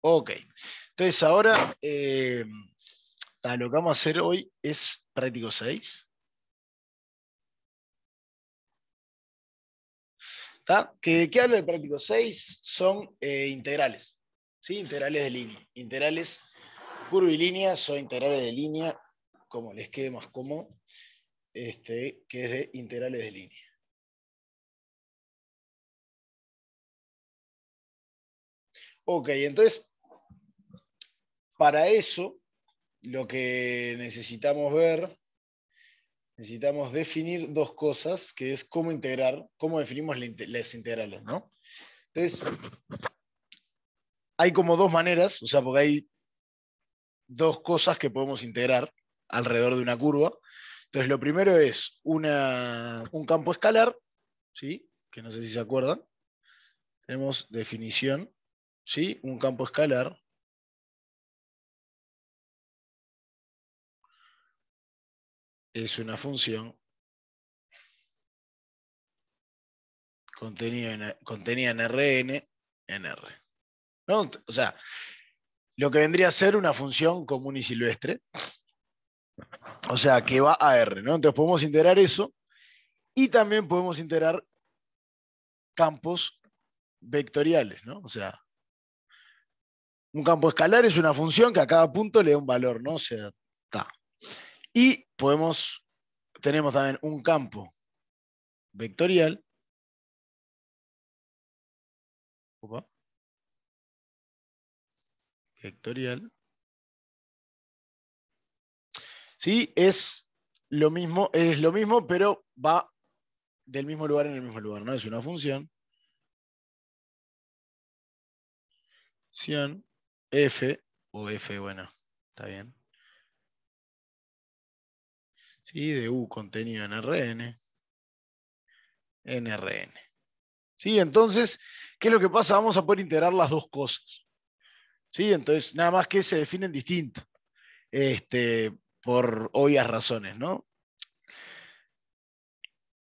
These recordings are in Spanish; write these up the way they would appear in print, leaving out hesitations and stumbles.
Ok. Entonces ahora lo que vamos a hacer hoy es práctico 6. ¿Qué habla del práctico 6? Son integrales. ¿Sí? Integrales de línea. Integrales curvilíneas o integrales de línea, como les quede más cómodo, que es de integrales de línea. Ok, entonces, para eso, lo que necesitamos ver, necesitamos definir dos cosas, que es cómo integrar, cómo definimos las integrales, ¿no? Entonces, hay como dos maneras, o sea, porque hay dos cosas que podemos integrar alrededor de una curva. Entonces, lo primero es un campo escalar, ¿sí? Que no sé si se acuerdan. Tenemos definición, ¿sí? Un campo escalar es una función contenida en Rn en R. ¿No? O sea, lo que vendría a ser una función común y silvestre, o sea, que va a R, ¿no? Entonces podemos integrar eso y también podemos integrar campos vectoriales, ¿no? O sea, un campo escalar es una función que a cada punto le da un valor, ¿no? O sea, está. Y tenemos también un campo vectorial. Opa, vectorial. Sí, es lo mismo, pero va del mismo lugar en el mismo lugar, ¿no? Es una función f, o f, bueno, está bien. ¿Sí? De u contenido en Rn, en Rn. ¿Sí? Entonces, ¿qué es lo que pasa? Vamos a poder integrar las dos cosas. ¿Sí? Entonces, nada más que se definen distinto, por obvias razones, ¿no?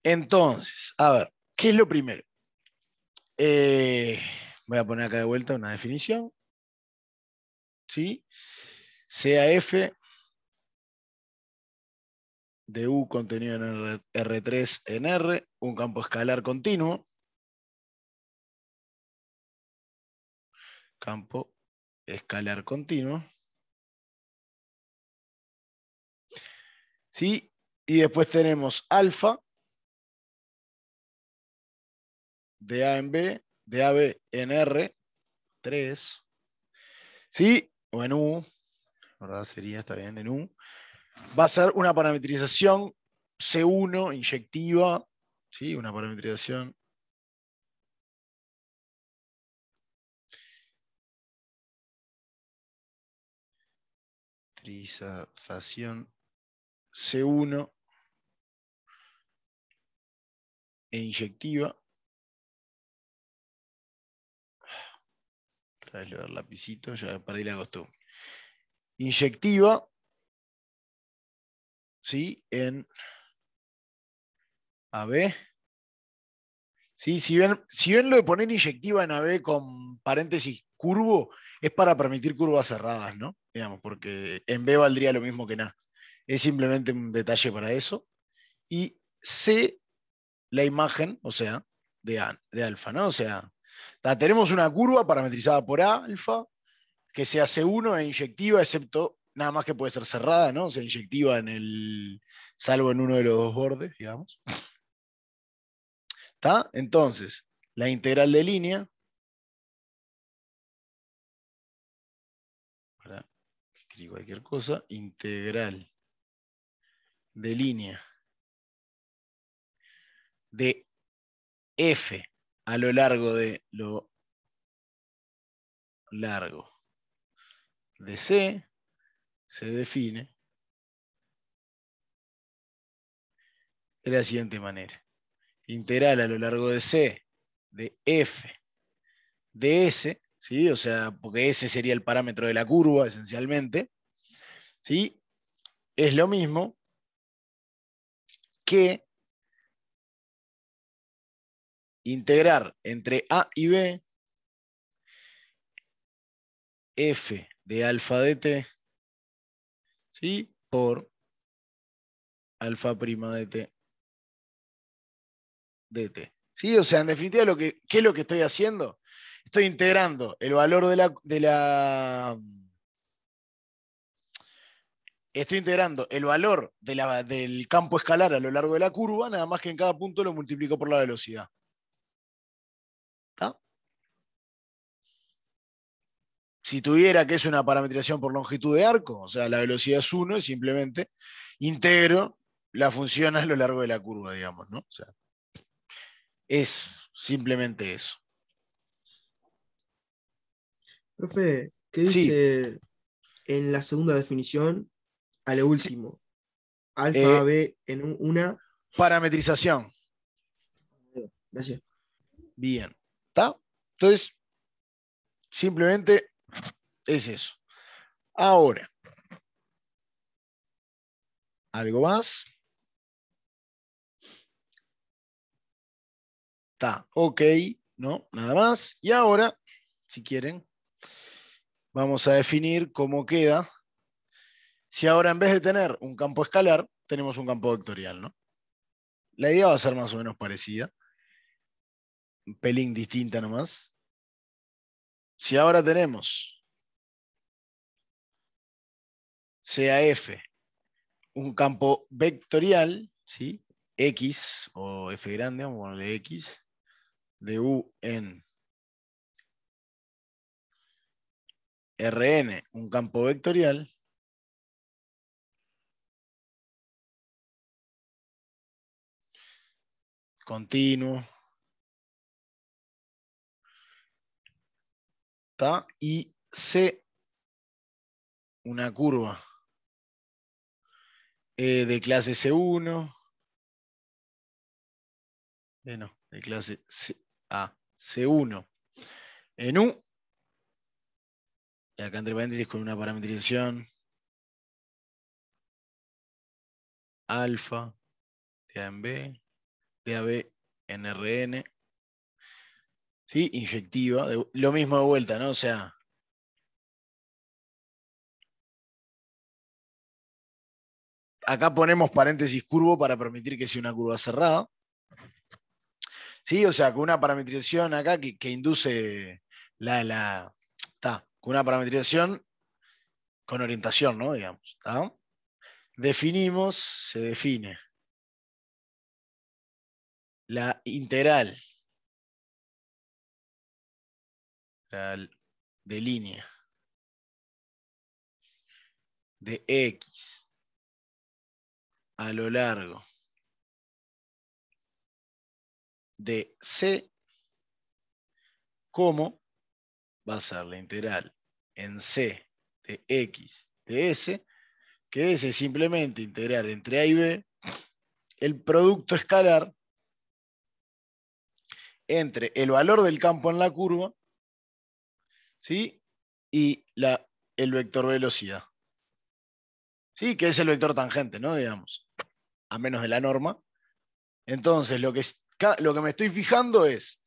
Entonces, a ver, ¿qué es lo primero? Voy a poner acá de vuelta una definición. ¿Sí? Sea f de u contenido en R3 en R, un campo escalar continuo. Campo escalar continuo. ¿Sí? Y después tenemos alfa de A en B, de AB en R3. ¿Sí? O en U, ¿verdad? Sería, está bien, en U. Va a ser una parametrización C1 inyectiva. ¿Sí? Una parametrización C1 e inyectiva. Otra vez le voy a dar lapicito, ya perdí la costumbre. Inyectiva, ¿sí? En AB. ¿Sí? Si bien lo de poner inyectiva en AB con paréntesis curvo es para permitir curvas cerradas, ¿no? Digamos, porque en B valdría lo mismo que en A. Es simplemente un detalle para eso. Y C, la imagen, o sea, de alfa, ¿no? O sea, tenemos una curva parametrizada por A, alfa, que sea C1 e inyectiva, excepto nada más que puede ser cerrada, ¿no? O sea, inyectiva salvo en uno de los dos bordes, digamos. ¿Está? Entonces, la integral de línea, para escribir cualquier cosa, integral de línea de f a lo largo de C se define de la siguiente manera. Integral a lo largo de C de f de S, ¿sí? O sea, porque ese sería el parámetro de la curva, esencialmente, ¿sí? Es lo mismo que integrar entre A y B f de alfa de t, ¿sí? Por alfa prima de t dt. ¿Sí? O sea, en definitiva, ¿qué es lo que estoy haciendo? Estoy integrando el valor estoy integrando el valor del campo escalar a lo largo de la curva, nada más que en cada punto lo multiplico por la velocidad. ¿Está? Si tuviera que es una parametrización por longitud de arco, o sea, la velocidad es 1, y simplemente integro la función a lo largo de la curva, digamos, ¿no? O sea, es simplemente eso. Profe, ¿qué Sí, dice en la segunda definición a lo sí. último? Alfa Eh, AB en una. Parametrización. Gracias. Bien. ¿Está? Entonces, simplemente es eso. Ahora, algo más. Está, ok, no, nada más. Y ahora, si quieren, vamos a definir cómo queda. Si ahora en vez de tener un campo escalar, tenemos un campo vectorial, ¿no? La idea va a ser más o menos parecida, un pelín distinta nomás. Si ahora tenemos CAF, un campo vectorial, ¿sí? X o F grande, vamos a ponerle X, de U en Rn, un campo vectorial, continuo, ¿tá? Y C, una curva de clase C1, no, de clase C1 en U, y acá entre paréntesis con una parametrización alfa, de A en B, de AB en Rn, ¿sí? Inyectiva, lo mismo de vuelta, ¿no? O sea, acá ponemos paréntesis curvo para permitir que sea una curva cerrada, ¿sí? O sea, con una parametrización acá que induce con una parametrización con orientación, ¿no? Digamos, ¿está? Se define la integral de línea de x a lo largo de c, como va a ser la integral en c de x de s, que es simplemente integrar entre a y b el producto escalar entre el valor del campo en la curva, ¿sí? Y el vector velocidad, ¿sí? Que es el vector tangente, ¿no? Digamos, a menos de la norma. Entonces, lo que me estoy fijando es,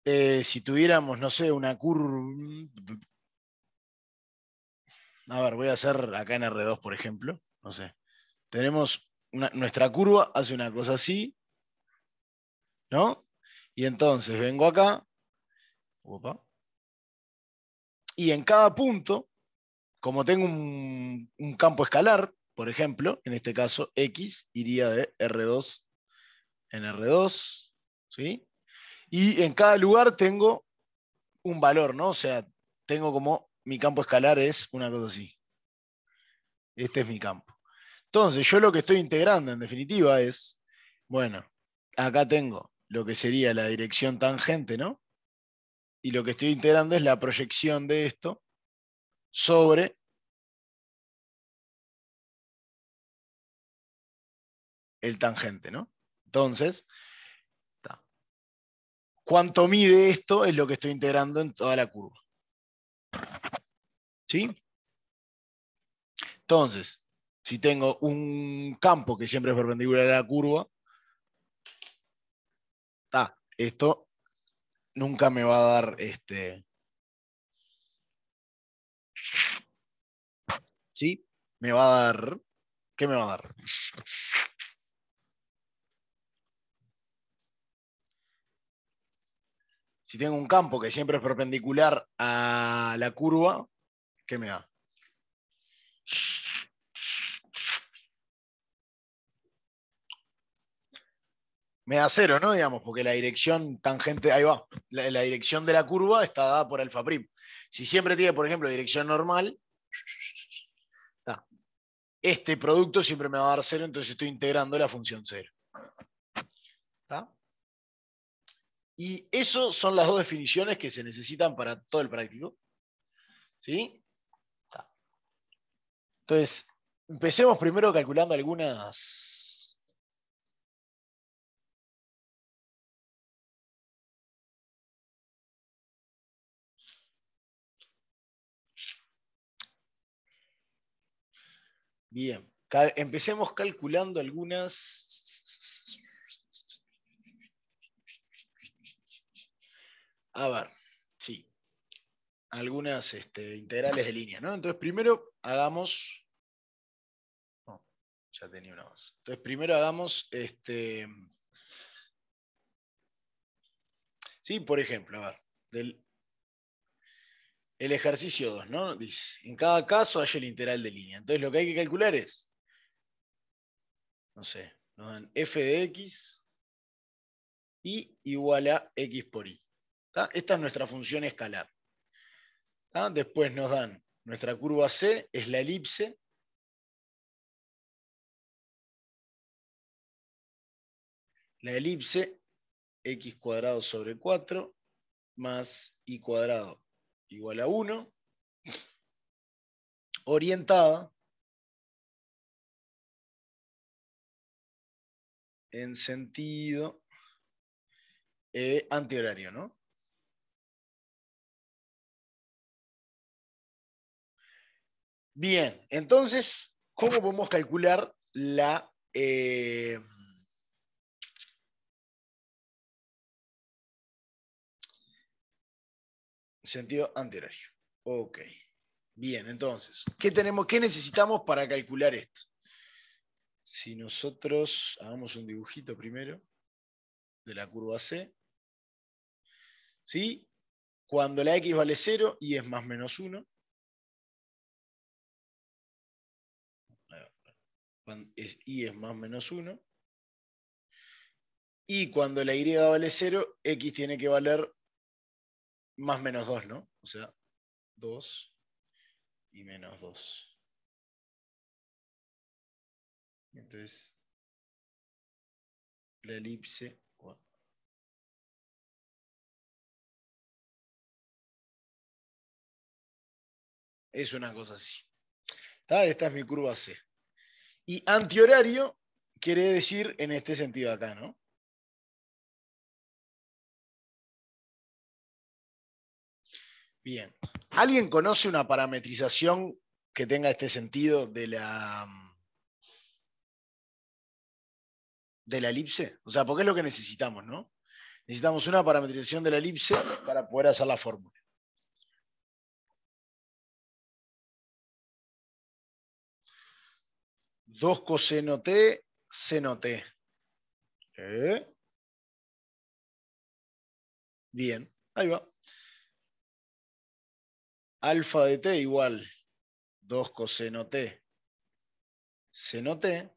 si tuviéramos, no sé, una curva. A ver, voy a hacer acá en R2, por ejemplo. No sé. Tenemos nuestra curva, hace una cosa así, ¿no? Y entonces vengo acá, opa, y en cada punto, como tengo un campo escalar, por ejemplo, en este caso X iría de R2 en R2, ¿sí? Y en cada lugar tengo un valor, ¿no? O sea, tengo como mi campo escalar es una cosa así. Este es mi campo. Entonces, yo lo que estoy integrando en definitiva es, bueno, acá tengo lo que sería la dirección tangente, ¿no? Y lo que estoy integrando es la proyección de esto sobre el tangente, ¿no? Entonces, ¿cuánto mide esto? Es lo que estoy integrando en toda la curva. ¿Sí? Entonces, si tengo un campo que siempre es perpendicular a la curva, esto nunca me va a dar ¿Sí? Me va a dar... ¿Qué me va a dar? Si tengo un campo que siempre es perpendicular a la curva, ¿qué me da? Me da 0, ¿no? Digamos, porque la dirección tangente, ahí va, la dirección de la curva está dada por alfa prim. Si siempre tiene, por ejemplo, dirección normal, está. Este producto siempre me va a dar 0, entonces estoy integrando la función 0. ¿Está? Y eso son las dos definiciones que se necesitan para todo el práctico. ¿Sí? Está. Entonces, empecemos primero calculando algunas... Bien, empecemos calculando algunas... A ver, sí, algunas integrales de línea, ¿no? Entonces, primero hagamos... No, ya tenía una más. Entonces, primero hagamos sí, por ejemplo, a ver, el ejercicio 2, ¿no? Dice, en cada caso hay el integral de línea. Entonces, lo que hay que calcular es, no sé, nos dan f de x y igual a x por y. ¿Tá? Esta es nuestra función escalar. ¿Tá? Después nos dan nuestra curva C, es la elipse. La elipse, x cuadrado sobre 4 más y cuadrado igual a 1, orientada en sentido antihorario, ¿no? Bien, entonces, ¿cómo podemos calcular la sentido antihorario? Ok. Bien, entonces, ¿qué necesitamos para calcular esto? Si nosotros hagamos un dibujito primero de la curva C, ¿sí? Cuando la x vale 0, y es más menos 1. Cuando y es más menos 1. Y cuando la y vale 0, x tiene que valer más menos 2, ¿no? O sea, 2 y menos 2. Entonces, la elipse... Bueno, es una cosa así. ¿Está? Esta es mi curva C. Y antihorario quiere decir en este sentido acá, ¿no? Bien. ¿Alguien conoce una parametrización que tenga este sentido de la elipse? O sea, porque es lo que necesitamos, ¿no? Necesitamos una parametrización de la elipse para poder hacer la fórmula. Dos coseno t, seno t. Bien, ahí va. Alfa de t igual 2 coseno t, seno t.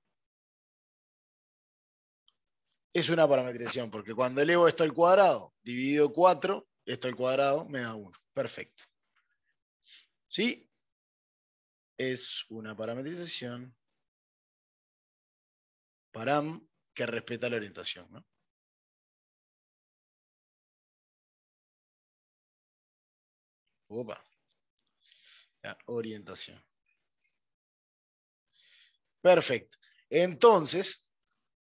Es una parametrización, porque cuando elevo esto al cuadrado, dividido 4, esto al cuadrado me da 1. Perfecto. ¿Sí? Es una parametrización param que respeta la orientación, ¿no? Opa. La orientación. Perfecto. Entonces,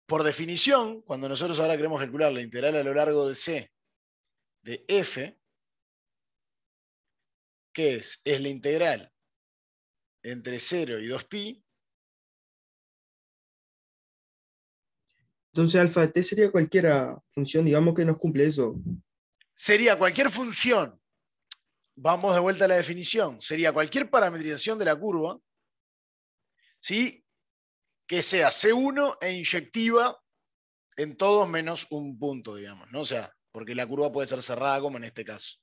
por definición, cuando nosotros ahora queremos calcular la integral a lo largo de C de f, ¿qué es? Es la integral entre 0 y 2pi. Entonces alfa de t sería cualquier función, digamos, que nos cumple eso. Sería cualquier función, vamos de vuelta a la definición, sería cualquier parametrización de la curva ¿sí? Que sea C1 e inyectiva en todos menos un punto, digamos, ¿no? O sea, porque la curva puede ser cerrada como en este caso.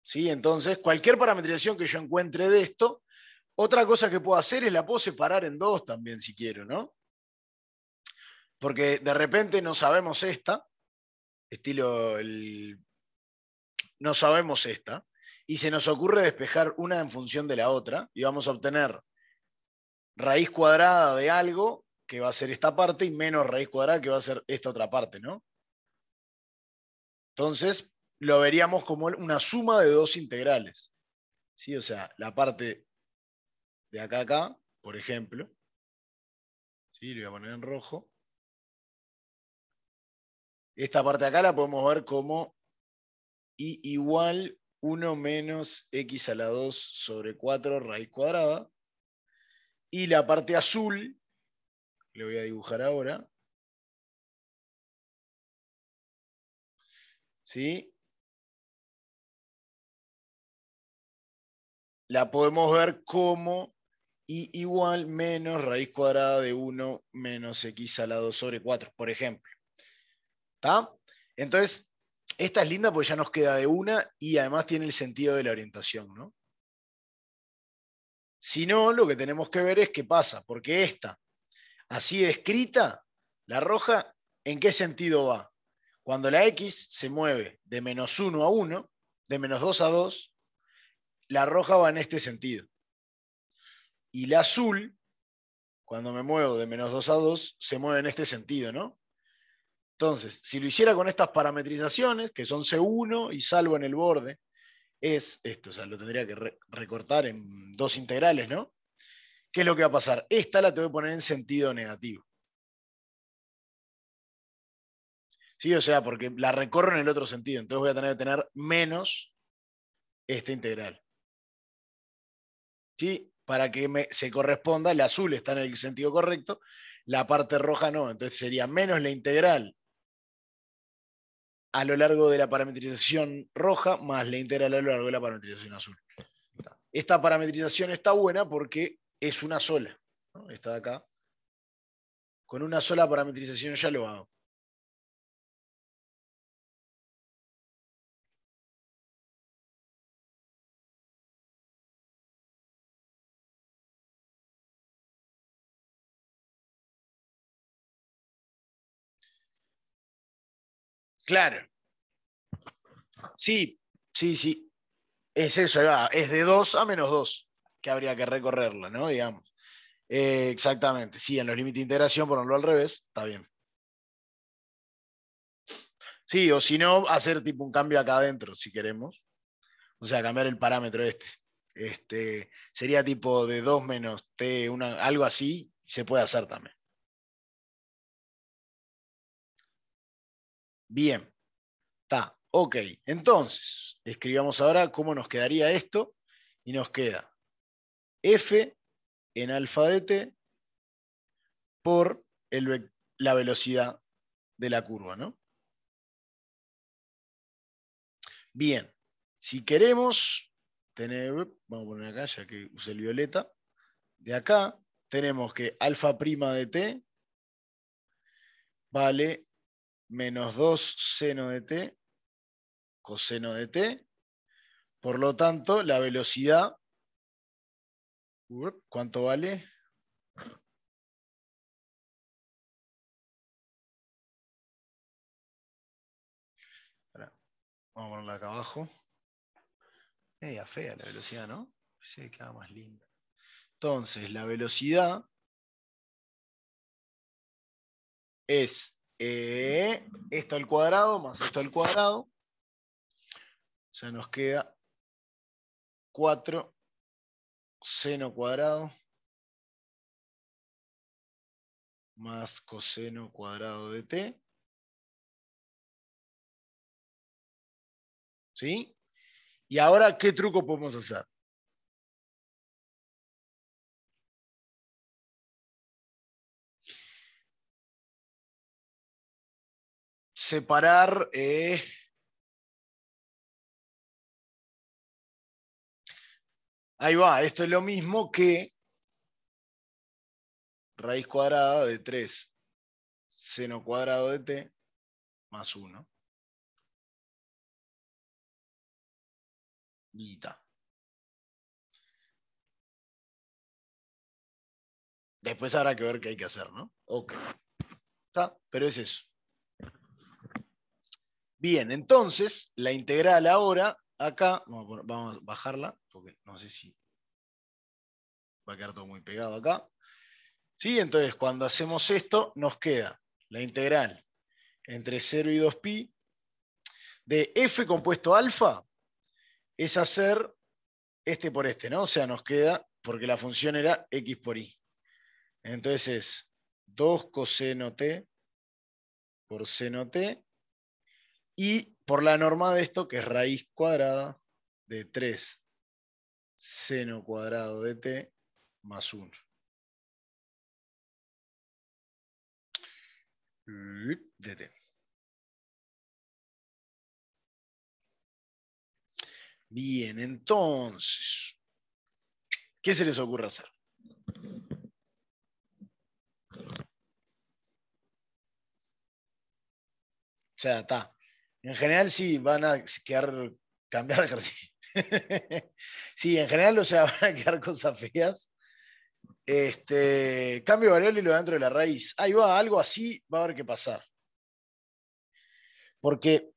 ¿Sí? Entonces, cualquier parametrización que yo encuentre de esto, otra cosa que puedo hacer es la puedo separar en dos también, si quiero, ¿no? Porque de repente no sabemos esta, estilo no sabemos esta, y se nos ocurre despejar una en función de la otra, y vamos a obtener raíz cuadrada de algo, que va a ser esta parte, y menos raíz cuadrada, que va a ser esta otra parte, ¿no? Entonces, lo veríamos como una suma de dos integrales. ¿Sí? O sea, la parte de acá a acá, por ejemplo, ¿sí? Lo voy a poner en rojo. Esta parte de acá la podemos ver como y igual 1 menos x a la 2 sobre 4 raíz cuadrada. Y la parte azul, le voy a dibujar ahora, ¿sí? La podemos ver como y igual menos raíz cuadrada de 1 menos x a la 2 sobre 4, por ejemplo. ¿Está? Entonces, esta es linda porque ya nos queda de una y además tiene el sentido de la orientación, ¿no? Si no, lo que tenemos que ver es qué pasa, porque esta, así descrita, la roja, ¿en qué sentido va? Cuando la X se mueve de menos 1 a 1, de menos 2 a 2, la roja va en este sentido. Y la azul, cuando me muevo de menos 2 a 2, se mueve en este sentido, ¿no? Entonces, si lo hiciera con estas parametrizaciones, que son C1 y salvo en el borde, es esto, o sea, lo tendría que recortar en dos integrales, ¿no? ¿Qué es lo que va a pasar? Esta la tengo que poner en sentido negativo. ¿Sí? O sea, porque la recorro en el otro sentido, entonces voy a tener que tener menos esta integral. ¿Sí? Para que se corresponda, el azul está en el sentido correcto, la parte roja no, entonces sería menos la integral a lo largo de la parametrización roja más la integral a lo largo de la parametrización azul. Esta parametrización está buena porque es una sola, ¿no? Esta de acá. Con una sola parametrización ya lo hago. Claro, sí, sí, sí. Es eso, es de 2 a menos 2 que habría que recorrerla, ¿no? Digamos. Exactamente, sí, en los límites de integración, ponerlo al revés, está bien. Sí, o si no, hacer tipo un cambio acá adentro, si queremos. O sea, cambiar el parámetro este. Sería tipo de 2 menos t, algo así, se puede hacer también. Bien, está, ok. Entonces, escribamos ahora cómo nos quedaría esto. Y nos queda f en alfa de t por la velocidad de la curva, ¿no? Bien, si queremos tener, vamos a poner acá, ya que usé el violeta, de acá tenemos que alfa prima de t vale menos 2 seno de t coseno de t. Por lo tanto, la velocidad, ¿cuánto vale? Vamos a ponerla acá abajo. Media fea la velocidad, ¿no? Se queda más linda. Entonces, la velocidad es esto al cuadrado más esto al cuadrado. O sea, nos queda 4 seno cuadrado más coseno cuadrado de t. ¿Sí? Y ahora, ¿qué truco podemos hacer? Separar Ahí va, esto es lo mismo que raíz cuadrada de 3 seno cuadrado de t más 1. Y está. Después habrá que ver qué hay que hacer, ¿no? Ok. Está, pero es eso. Bien, entonces, la integral ahora, acá, vamos a bajarla, porque no sé si va a quedar todo muy pegado acá. ¿Sí? Entonces, cuando hacemos esto, nos queda la integral entre 0 y 2pi de f compuesto alfa, es hacer este por este, ¿no? O sea, nos queda, porque la función era x por y. Entonces es 2 coseno t por seno t, y por la norma de esto, que es raíz cuadrada de 3 seno cuadrado de t más 1. De t. Bien, entonces, ¿qué se les ocurre hacer? O sea, está. En general sí van a quedar, cambiar de ejercicio. Sí, en general, o sea, van a quedar cosas feas. Cambio de variable y lo dentro de la raíz. Ahí va, algo así va a haber que pasar. Porque,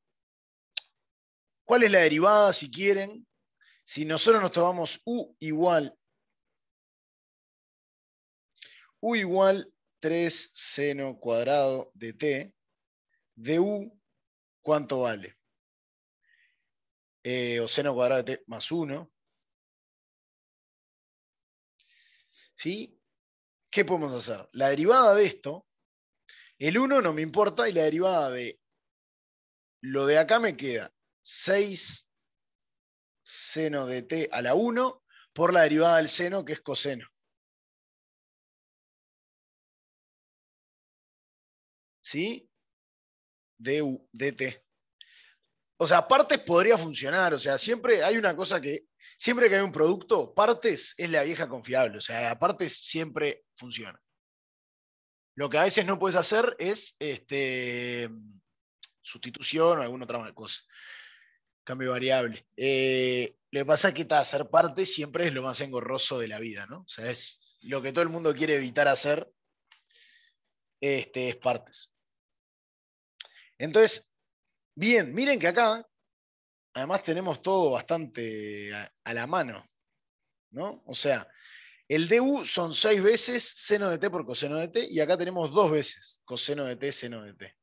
¿cuál es la derivada si quieren? Si nosotros nos tomamos u igual 3 seno cuadrado de t, de u, ¿cuánto vale? O seno cuadrado de t más 1. ¿Sí? ¿Qué podemos hacer? La derivada de esto, el 1 no me importa, y la derivada de lo de acá me queda 6 seno de t a la 1 por la derivada del seno, que es coseno. ¿Sí? De t. O sea, partes podría funcionar. O sea, siempre hay una cosa que, siempre que hay un producto, partes es la vieja confiable. O sea, partes siempre funciona. Lo que a veces no puedes hacer es sustitución o alguna otra cosa. Cambio variable. Lo que pasa es que hacer partes siempre es lo más engorroso de la vida, ¿no? O sea, es lo que todo el mundo quiere evitar hacer, es partes. Entonces, bien, miren que acá, además tenemos todo bastante a la mano, ¿no? O sea, el du son 6 veces seno de t por coseno de t, y acá tenemos 2 veces coseno de t, seno de t.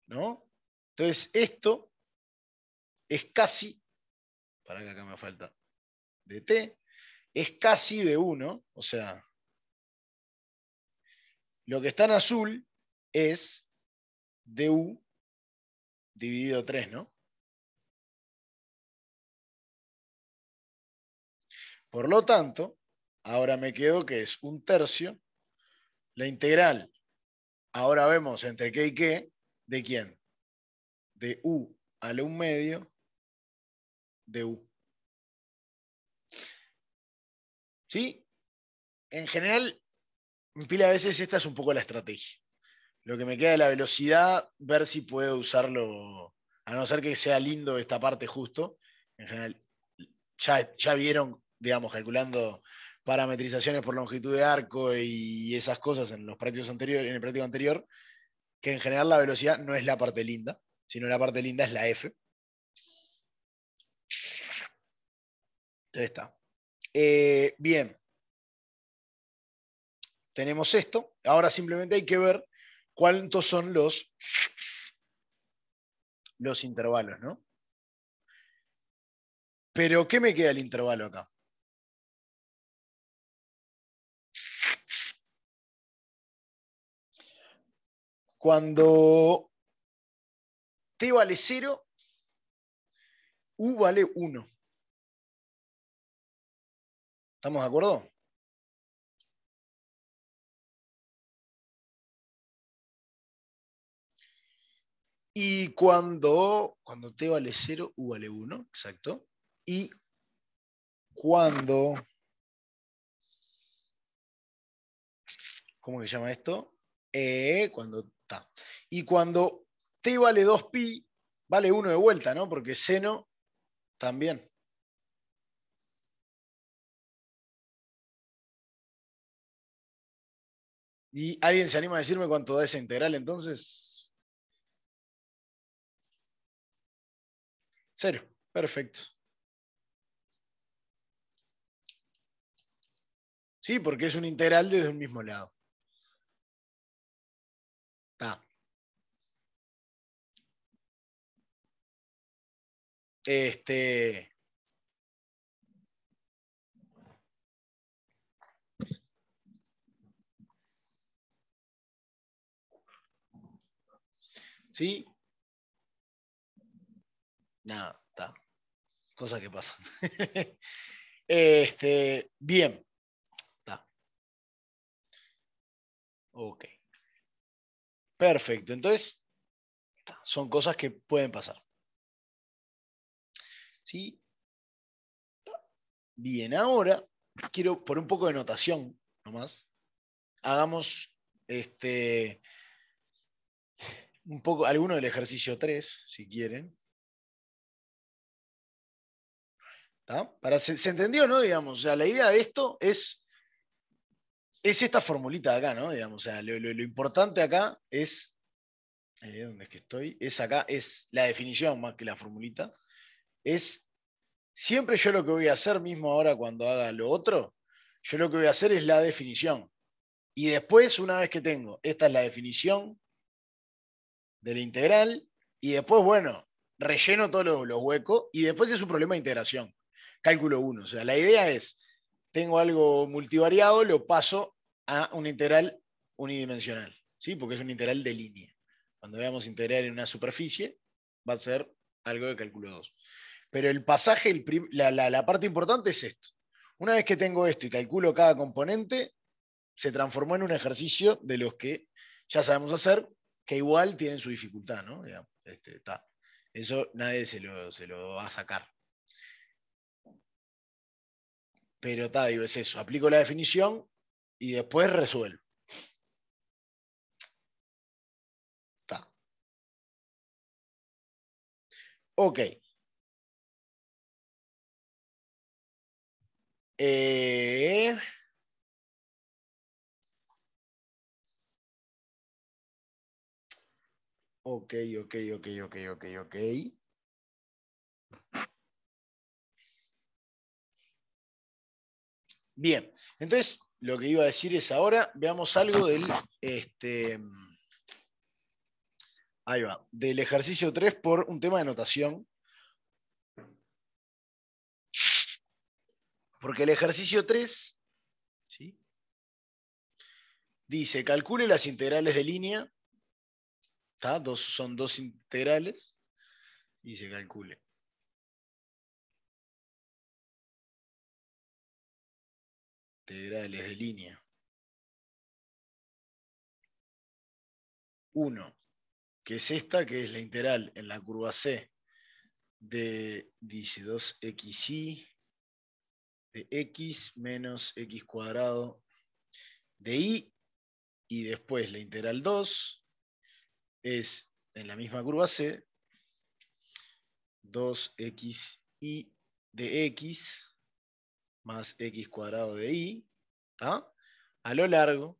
¿No? Entonces, esto es casi, para que acá me falta de t, es casi de 1, o sea, lo que está en azul es du dividido 3, ¿no? Por lo tanto, ahora me quedo que es 1/3 la integral. Ahora vemos entre qué y qué, ¿de quién? De u a la 1/2 de u. ¿Sí? En general, en pila de veces esta es un poco la estrategia. Lo que me queda de la velocidad, ver si puedo usarlo, a no ser que sea lindo esta parte justo. En general, ya vieron, digamos, calculando parametrizaciones por longitud de arco y esas cosas en los prácticos anteriores, en el práctico anterior, que en general la velocidad no es la parte linda, sino la parte linda es la F. Entonces está. Bien, tenemos esto. Ahora simplemente hay que ver cuántos son los intervalos, ¿no? Pero, ¿qué me queda el intervalo acá? Cuando t vale 0, u vale 1. ¿Estamos de acuerdo? Y cuando t vale 0, u vale 1, exacto. Y cuando, ¿cómo se llama esto? Cuando está. Y cuando t vale 2pi, vale 1 de vuelta, ¿no? Porque seno también. ¿Y alguien se anima a decirme cuánto da esa integral entonces? 0. Perfecto. Sí, porque es una integral desde un mismo lado. Está. ¿Sí? Nada, está. Cosas que pasan. Bien. Está. Ok. Perfecto. Entonces, son cosas que pueden pasar. ¿Sí? Bien, ahora quiero por un poco de notación nomás. Hagamos un poco, alguno del ejercicio 3, si quieren. ¿Tá? ¿Se entendió, no? Digamos, o sea, la idea de esto es esta formulita de acá, ¿no? Digamos, o sea, lo importante acá es, ¿dónde es que estoy? Es acá, es la definición más que la formulita. Es, siempre yo lo que voy a hacer mismo ahora cuando haga lo otro, yo lo que voy a hacer es la definición. Y después, una vez que tengo, esta es la definición de la integral, y después, bueno, relleno todos los huecos, y después es un problema de integración. Cálculo 1. O sea, la idea es, tengo algo multivariado, lo paso a una integral unidimensional, ¿sí? Porque es una integral de línea. Cuando veamos integrar en una superficie, va a ser algo de cálculo 2. Pero el pasaje, la parte importante es esto. Una vez que tengo esto y calculo cada componente, se transformó en un ejercicio de los que ya sabemos hacer, que igual tienen su dificultad, ¿no? Digamos, eso nadie se lo va a sacar. Pero digo, es eso, aplico la definición y después resuelvo. Ta. Ok. Eh, ok, ok, ok, ok, ok, ok. Bien, entonces lo que iba a decir es ahora, veamos algo ahí va, del ejercicio 3 por un tema de notación. Porque el ejercicio 3, ¿sí? Dice, calcule las integrales de línea, ¿tá? Son dos integrales, y se calcule. Integrales de línea. 1, que es esta, que es la integral en la curva C de, dice, 2xy de x menos x cuadrado de y después la integral 2 es en la misma curva C, 2xy de x más x cuadrado de y, ¿tá? A lo largo.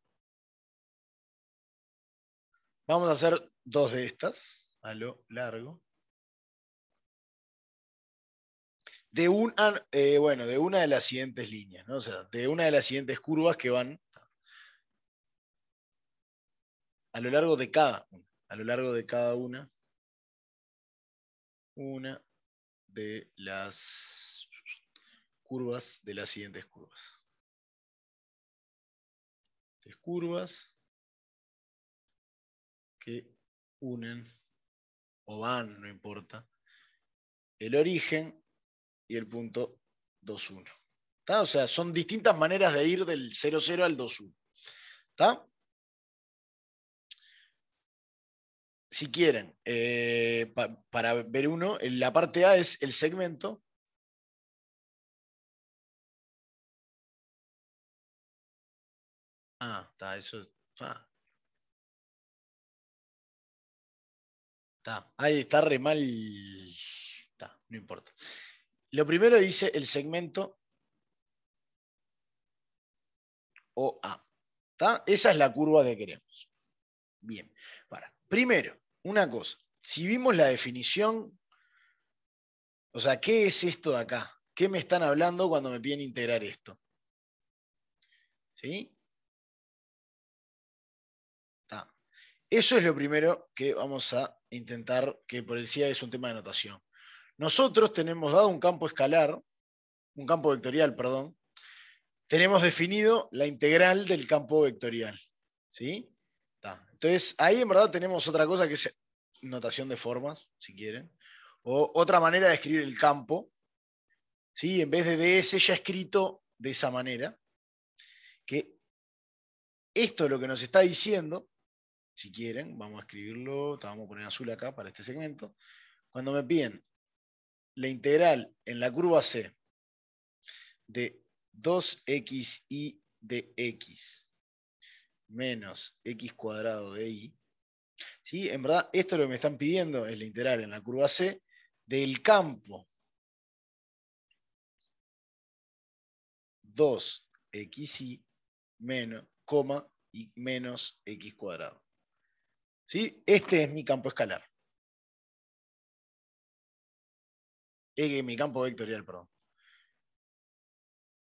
Vamos a hacer dos de estas, a lo largo. Bueno, de una de las siguientes líneas, ¿no? O sea, de una de las siguientes curvas que van a lo largo de cada una. A lo largo de cada una de las curvas de las siguientes curvas. Tres curvas que unen o van, no importa, el origen y el punto 2,1. ¿Está? O sea, son distintas maneras de ir del 0,0 al 2,1. ¿Está? Si quieren, para ver uno, la parte A es el segmento, Está, eso. Ah, está. Ahí está re mal. Está, no importa. Lo primero dice el segmento OA. ¿Está? Esa es la curva que queremos. Bien. Primero, una cosa. Si vimos la definición, o sea, ¿qué es esto de acá? ¿Qué me están hablando cuando me piden integrar esto? ¿Sí? Está. Eso es lo primero que vamos a intentar, que por decía es un tema de notación. Nosotros tenemos dado un campo escalar, un campo vectorial, perdón, tenemos definido la integral del campo vectorial. ¿Sí? Está. Entonces, ahí en verdad tenemos otra cosa que es notación de formas, si quieren, o otra manera de escribir el campo, ¿sí? En vez de ds ya escrito de esa manera, que esto es lo que nos está diciendo, si quieren, vamos a escribirlo, vamos a poner azul acá para este segmento, cuando me piden la integral en la curva C de 2xi de x menos x cuadrado de y, ¿sí? En verdad, esto es lo que me están pidiendo, es la integral en la curva C del campo 2xi menos, y menos x cuadrado. ¿Sí? Este es mi campo escalar. Mi campo vectorial, perdón.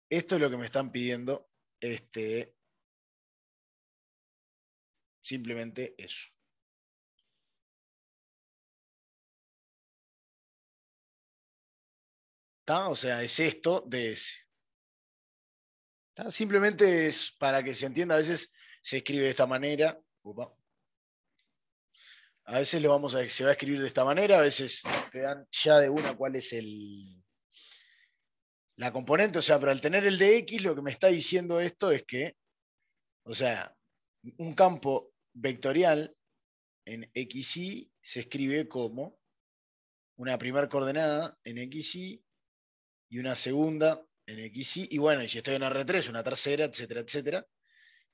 Esto es lo que me están pidiendo. Simplemente eso. ¿Está? O sea, es esto de ese. ¿Está? Simplemente es para que se entienda, a veces se escribe de esta manera. Upa. A veces se va a escribir de esta manera, a veces te dan ya de una cuál es la componente. O sea, pero al tener el de X, lo que me está diciendo esto es que, o sea, un campo vectorial en XY se escribe como una primera coordenada en XY y una segunda en XY, y bueno, y si estoy en R3, una tercera, etcétera, etcétera.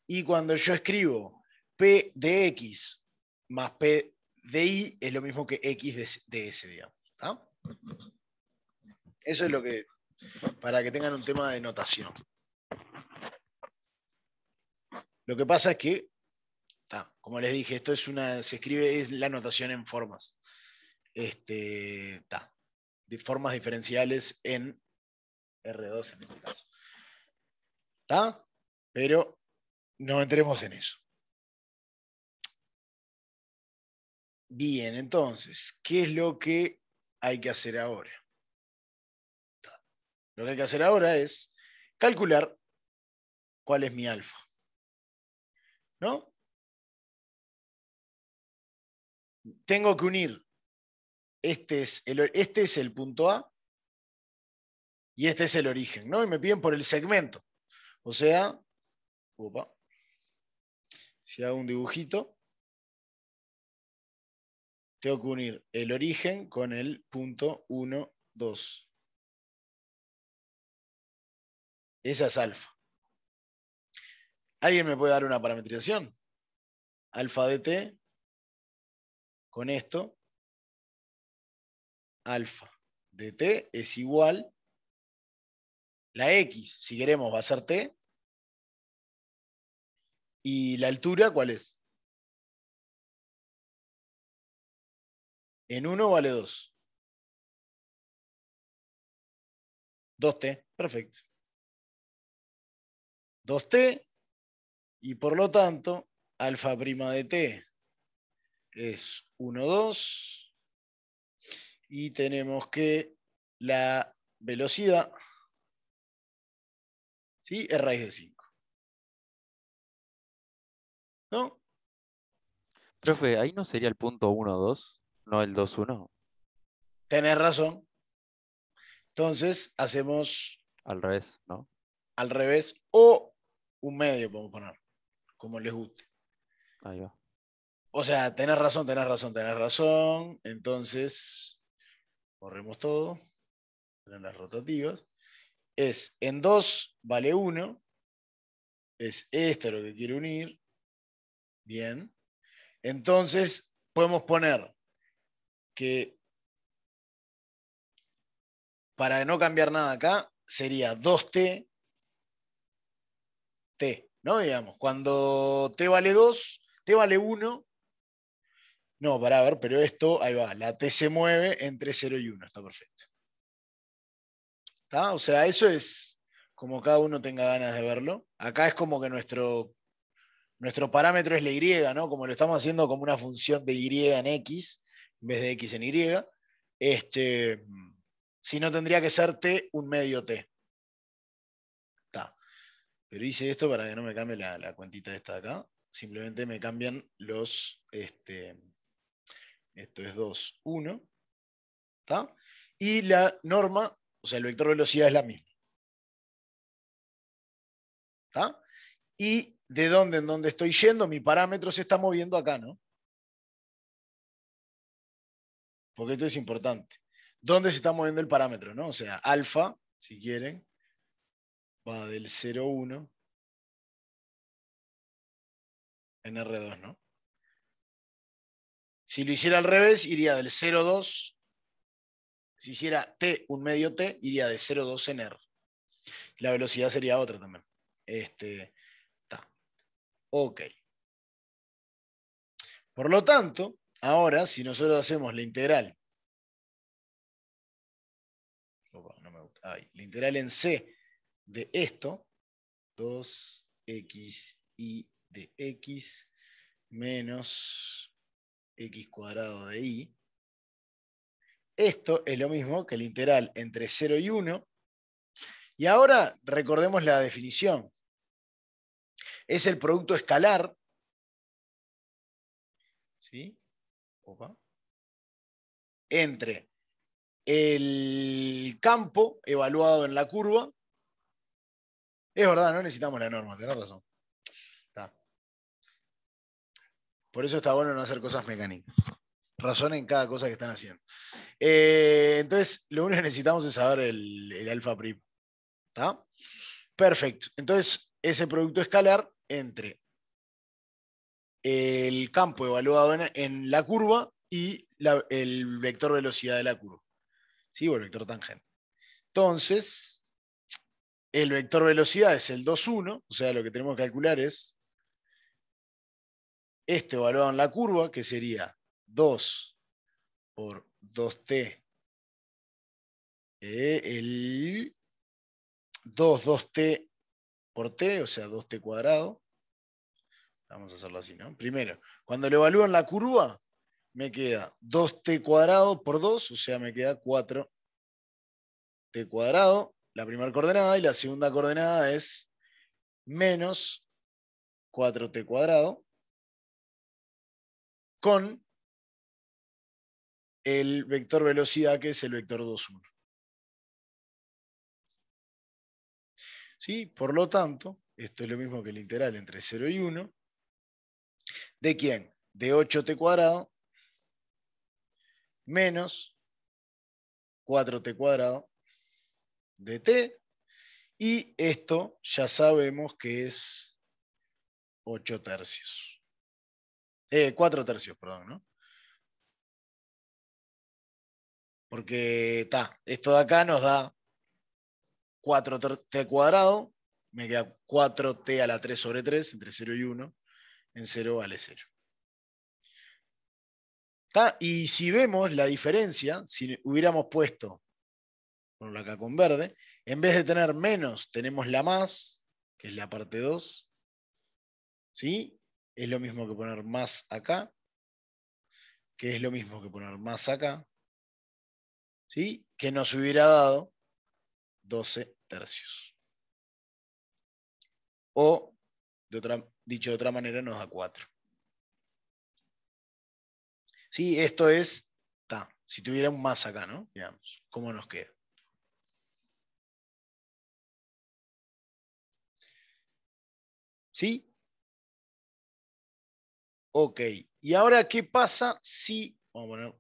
Y cuando yo escribo P de X más P de Y, es lo mismo que X de S, digamos. ¿Ah? Eso es lo que, para que tengan un tema de notación. Lo que pasa es que, como les dije, esto es se escribe, es la notación en formas. De formas diferenciales en R2 en este caso. ¿Está? Pero no entremos en eso. Bien, entonces, ¿qué es lo que hay que hacer ahora? Lo que hay que hacer ahora es calcular cuál es mi alfa. ¿No? Tengo que unir, este es el punto A y este es el origen, ¿no? Y me piden por el segmento. O sea, si hago un dibujito, tengo que unir el origen con el punto 1, 2. Esa es alfa. ¿Alguien me puede dar una parametrización? Alfa de t con esto, alfa de t es igual, la x, si queremos, va a ser t, y la altura, ¿cuál es? En 1 vale 2. 2t, perfecto. 2t, y por lo tanto, alfa prima de t es 1, 2, y tenemos que la velocidad, ¿sí? Es raíz de 5. ¿No? Profe, ahí no sería el punto 1, 2, no el 2, 1. Tenés razón. Entonces, hacemos Al revés, ¿no? al revés o un medio, podemos poner, como les guste. Ahí va. O sea, tenés razón, tenés razón, tenés razón. Entonces, borremos todo. En las rotativas. Es en 2 vale 1. es esto lo que quiero unir. Bien. Entonces, podemos poner que para no cambiar nada acá, sería 2t, t, ¿no? Digamos, cuando t vale 2, t vale 1. No, para ver, pero esto, ahí va, la t se mueve entre 0 y 1, está perfecto. ¿Está? O sea, eso es como cada uno tenga ganas de verlo. Acá es como que nuestro parámetro es la y, ¿no? Como lo estamos haciendo como una función de y en x, en vez de x en y. Si no, tendría que ser t un medio t. Está. Pero hice esto para que no me cambie la cuentita esta de acá. Simplemente me cambian los... esto es 2, 1. ¿Está? Y la norma, o sea, el vector velocidad es la misma. ¿Está? Y de dónde en dónde estoy yendo, mi parámetro se está moviendo acá, ¿no? Porque esto es importante. ¿Dónde se está moviendo el parámetro, no? O sea, alfa, si quieren, va del 0,1 en R2, ¿no? Si lo hiciera al revés, iría del 0,2. Si hiciera t un medio t, iría de 0,2 en R. La velocidad sería otra también. Está. Ok. Por lo tanto, ahora, si nosotros hacemos la integral, no me gusta, la integral en C de esto, 2xy de x menos x cuadrado de y, esto es lo mismo que la integral entre 0 y 1. Y ahora recordemos la definición. Es el producto escalar, ¿sí? Opa, entre el campo evaluado en la curva. Es verdad, no necesitamos la norma, tenés razón. Está. Por eso está bueno no hacer cosas mecánicas. Razón en cada cosa que están haciendo. Entonces, lo único que necesitamos es saber el alfa prim. ¿Está? Perfecto. Entonces, ese producto escalar entre el campo evaluado en la curva y el vector velocidad de la curva. ¿Sí? O el vector tangente. Entonces, el vector velocidad es el 2,1, o sea, lo que tenemos que calcular es esto evaluado en la curva, que sería 2 por 2t, el 2t por t, o sea, 2t cuadrado. Vamos a hacerlo así, ¿no? Primero, cuando lo evalúo en la curva, me queda 2t cuadrado por 2, o sea, me queda 4t cuadrado, la primera coordenada, y la segunda coordenada es menos 4t cuadrado con el vector velocidad, que es el vector 2,1. ¿Sí? Por lo tanto, esto es lo mismo que el integral entre 0 y 1. ¿De quién? De 8t cuadrado menos 4t cuadrado de t. Y esto ya sabemos que es 8 tercios. 4 tercios, perdón, ¿no? Porque esto de acá nos da 4t cuadrado, me queda 4t a la 3 sobre 3, entre 0 y 1, en 0 vale 0. Y si vemos la diferencia, si hubiéramos puesto, ponlo acá con verde, en vez de tener menos, tenemos la más, que es la parte 2, ¿sí? Es lo mismo que poner más acá, que es lo mismo que poner más acá, ¿sí? Que nos hubiera dado 12 tercios. O, dicho de otra manera, nos da 4. ¿Sí? Esto es, si tuviera un más acá, ¿no? Digamos, ¿cómo nos queda? ¿Sí? Ok. ¿Y ahora qué pasa si... Vamos a poner...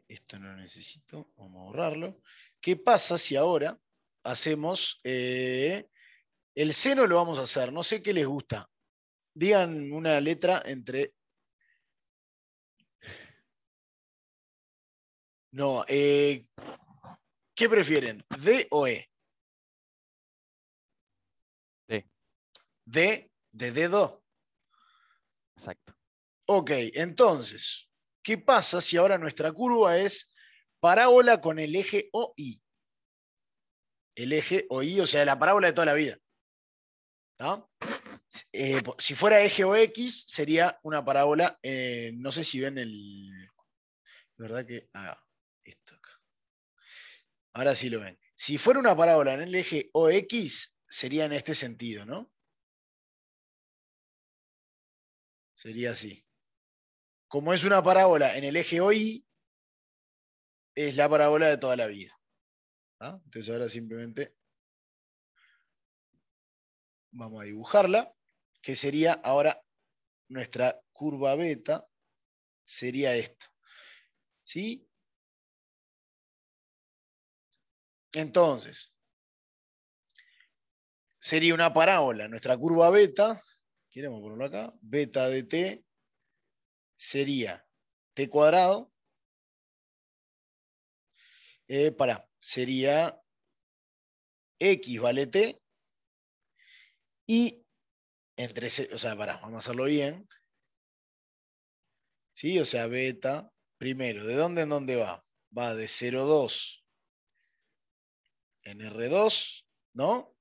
Esto no lo necesito, vamos a borrarlo. ¿Qué pasa si ahora hacemos El seno lo vamos a hacer, no sé qué les gusta. Digan una letra entre... No, ¿qué prefieren? ¿D o E? D, De dedo. exacto. Ok, entonces, ¿qué pasa si ahora nuestra curva es parábola con el eje OI? El eje OI, o sea, la parábola de toda la vida. ¿Tá? Si fuera eje OX, sería una parábola, no sé si ven el... ¿Verdad que? Esto acá. Ahora sí lo ven. Si fuera una parábola en el eje OX, sería en este sentido, ¿no? Sería así. Como es una parábola en el eje OY, es la parábola de toda la vida. ¿Ah? Entonces ahora simplemente vamos a dibujarla, que sería ahora nuestra curva beta, sería esto. ¿Sí? Entonces, sería una parábola. Nuestra curva beta, queremos ponerlo acá, beta de t sería t cuadrado. Sería x vale t y entre, o sea, vamos a hacerlo bien. ¿Sí? O sea, beta, primero, ¿de dónde en dónde va? Va de 0,2 en R2, ¿no?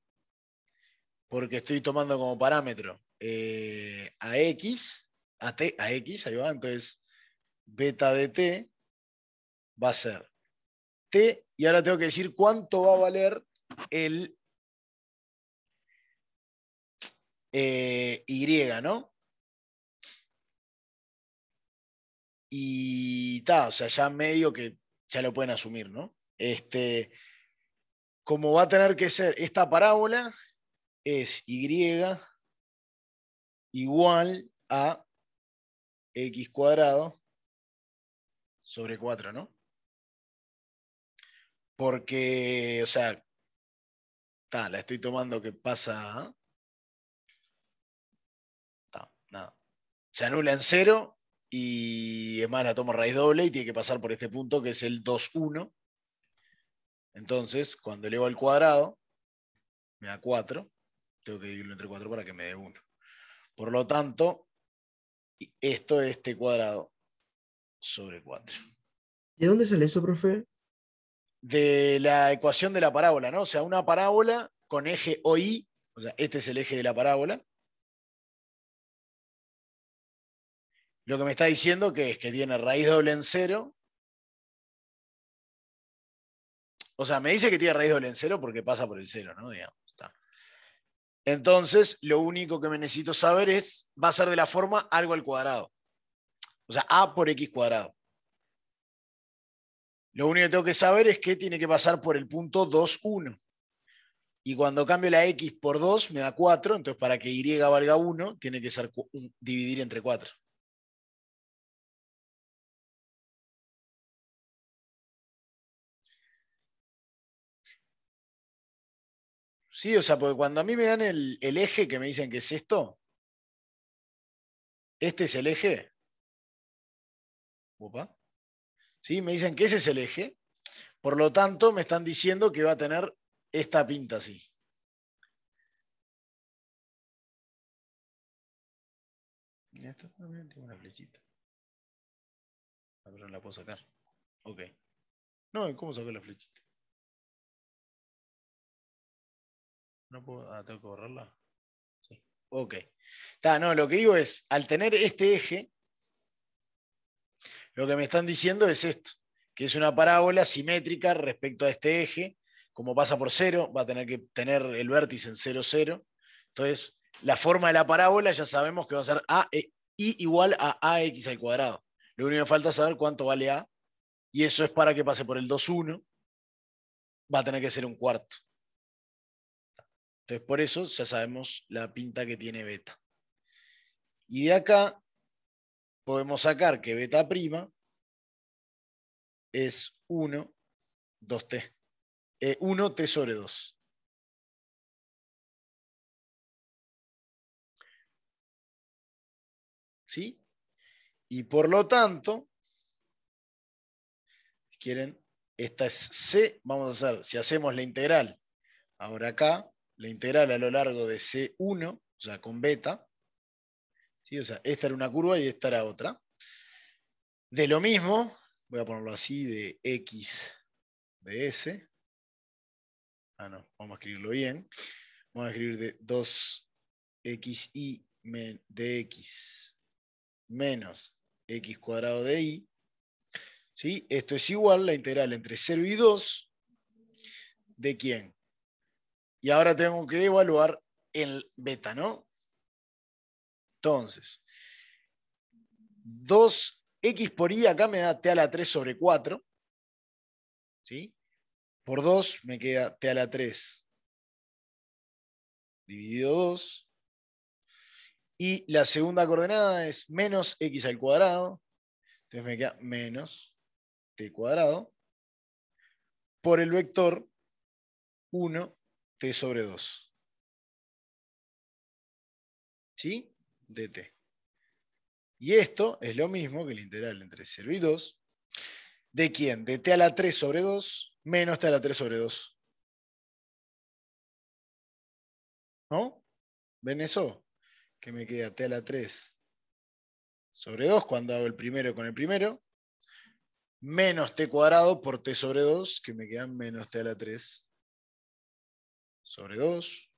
Porque estoy tomando como parámetro a X, a X, ahí va, entonces beta de t va a ser t, y ahora tengo que decir cuánto va a valer el Y, ¿no? Y o sea, ya medio que ya lo pueden asumir, ¿no? Como va a tener que ser esta parábola, es Y igual a X cuadrado sobre 4, ¿no? Porque, o sea, la estoy tomando que pasa, nada. Se anula en 0 y es más, la tomo raíz doble y tiene que pasar por este punto que es el 2, 1. Entonces, cuando elevo al cuadrado, me da 4. Tengo que dividirlo entre 4 para que me dé 1. Por lo tanto, esto es t cuadrado sobre 4. ¿De dónde sale eso, profe? De la ecuación de la parábola, ¿no? O sea, una parábola con eje OI, o sea, este es el eje de la parábola. Lo que me está diciendo que es que tiene raíz doble en 0. O sea, me dice que tiene raíz doble en 0 porque pasa por el 0, ¿no? Digamos, está. Entonces, lo único que me necesito saber va a ser de la forma algo al cuadrado. O sea, a por x cuadrado. Lo único que tengo que saber es que tiene que pasar por el punto 2, 1. Y cuando cambio la x por 2 me da 4, entonces para que y valga 1, tiene que ser dividir entre 4. Sí, o sea, porque cuando a mí me dan el eje que me dicen que es esto, este es el eje. Opa. ¿Sí? Me dicen que ese es el eje. Por lo tanto, me están diciendo que va a tener esta pinta así. Y esto también tiene una flechita. Pero no la puedo sacar. Ok. No, ¿y cómo saco la flechita? No puedo. Tengo que borrarla. Sí. Ok. No, lo que digo es, al tener este eje, lo que me están diciendo es esto, que es una parábola simétrica respecto a este eje. Como pasa por 0, va a tener que tener el vértice en 0, 0. Entonces, la forma de la parábola ya sabemos que va a ser I igual a AX al cuadrado. Lo único que falta es saber cuánto vale A, y eso es para que pase por el 2, 1. Va a tener que ser un cuarto. Entonces, por eso ya sabemos la pinta que tiene beta. Y de acá podemos sacar que beta prima es 1, 2t. 1t sobre 2. ¿Sí? Y por lo tanto, si quieren, esta es C. Vamos a hacer, si hacemos la integral, ahora acá, la integral a lo largo de C1, o sea, con beta. ¿Sí? O sea, esta era una curva y esta era otra. De lo mismo, voy a ponerlo así, de X de S. Ah, no, vamos a escribirlo bien. Vamos a escribir de 2xy de X menos X cuadrado de Y. ¿Sí? Esto es igual la integral entre 0 y 2 de quién. Y ahora tengo que evaluar el beta, ¿no? Entonces, 2x por y acá me da t a la 3 sobre 4. ¿Sí? Por 2 me queda t a la 3 dividido 2. Y la segunda coordenada es menos x al cuadrado. Entonces me queda menos t cuadrado por el vector 1t sobre 2. ¿Sí? dt. Y esto es lo mismo que la integral entre 0 y 2. ¿De quién? De t a la 3 sobre 2 menos t a la 3 sobre 2. ¿No? ¿Ven eso? Que me queda t a la 3 sobre 2 cuando hago el primero con el primero. Menos t cuadrado por t sobre 2, que me queda menos t a la 3 sobre 2.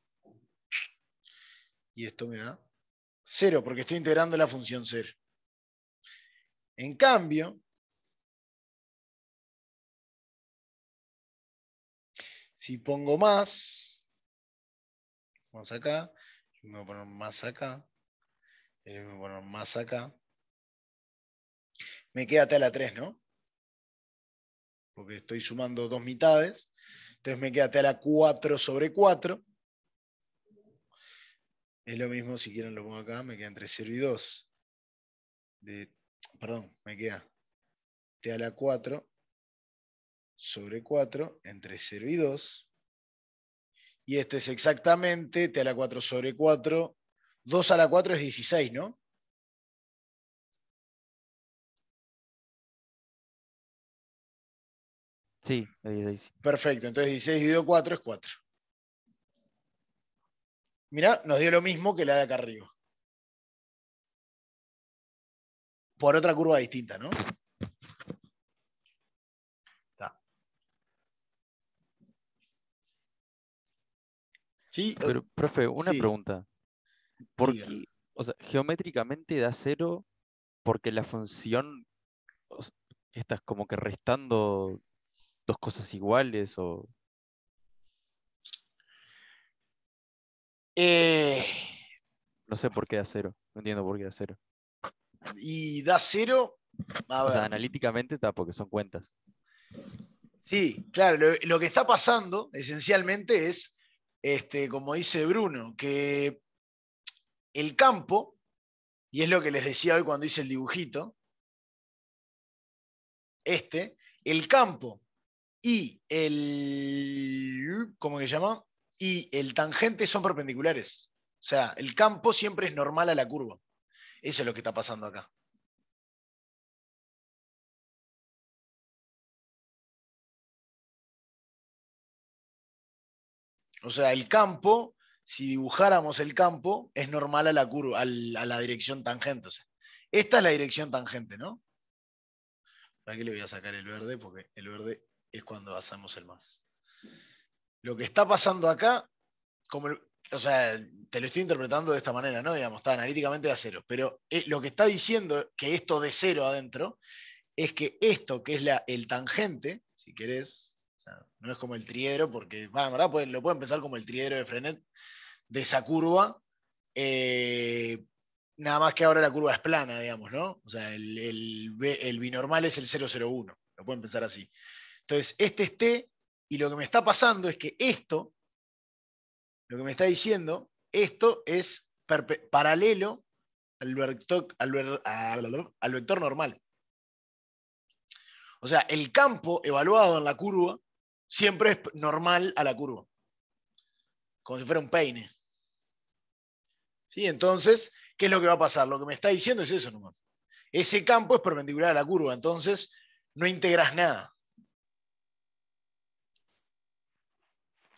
Y esto me da 0, porque estoy integrando la función 0. En cambio, si pongo más, vamos acá, me voy a poner más acá, me voy a poner más acá, me queda t a la 3, ¿no? Porque estoy sumando dos mitades. Entonces me queda t a la 4 sobre 4. Es lo mismo, si quieren lo pongo acá, me queda entre 0 y 2. Perdón, me queda t a la 4 sobre 4 entre 0 y 2. Y esto es exactamente t a la 4 sobre 4. 2 a la 4 es 16, ¿no? Sí, ahí sí. Perfecto, entonces 16 dividido 4 es 4. Mirá, nos dio lo mismo que la de acá arriba. Por otra curva distinta, ¿no? Está. ¿Sí? Pero, profe, una Sí, pregunta. ¿Por diga. qué, o sea, geométricamente da 0 porque la función, o s- estás como que restando dos cosas iguales o Eh, no sé por qué da 0? No entiendo por qué da 0. y da 0. A O sea, ver. analíticamente está porque son cuentas. Sí, claro, lo que está pasando esencialmente es, como dice Bruno, que el campo, y es lo que les decía hoy cuando hice el dibujito, el campo y ¿cómo que se llama? Y el tangente son perpendiculares. O sea, el campo siempre es normal a la curva. Eso es lo que está pasando acá. O sea, el campo, si dibujáramos el campo, es normal a la curva, a la dirección tangente. O sea, esta es la dirección tangente, ¿no? ¿Para qué le voy a sacar el verde? Porque el verde es cuando hacemos el más. Lo que está pasando acá, o sea, te lo estoy interpretando de esta manera, ¿no? Digamos, está analíticamente a cero. Pero lo que está diciendo que esto de cero adentro es que esto, que es el tangente, si querés, o sea, no es como el triedro, porque, en verdad, lo pueden pensar como el triedro de Frenet de esa curva. Nada más que ahora la curva es plana, digamos, ¿no? O sea, el binormal es el 0,01. Lo pueden pensar así. Entonces, este es T, y lo que me está pasando es que esto, lo que me está diciendo, esto es paralelo al vector normal. O sea, el campo evaluado en la curva siempre es normal a la curva. Como si fuera un peine. ¿Sí? Entonces, ¿Qué es lo que va a pasar? Lo que me está diciendo es eso nomás. Ese campo es perpendicular a la curva, entonces no integras nada.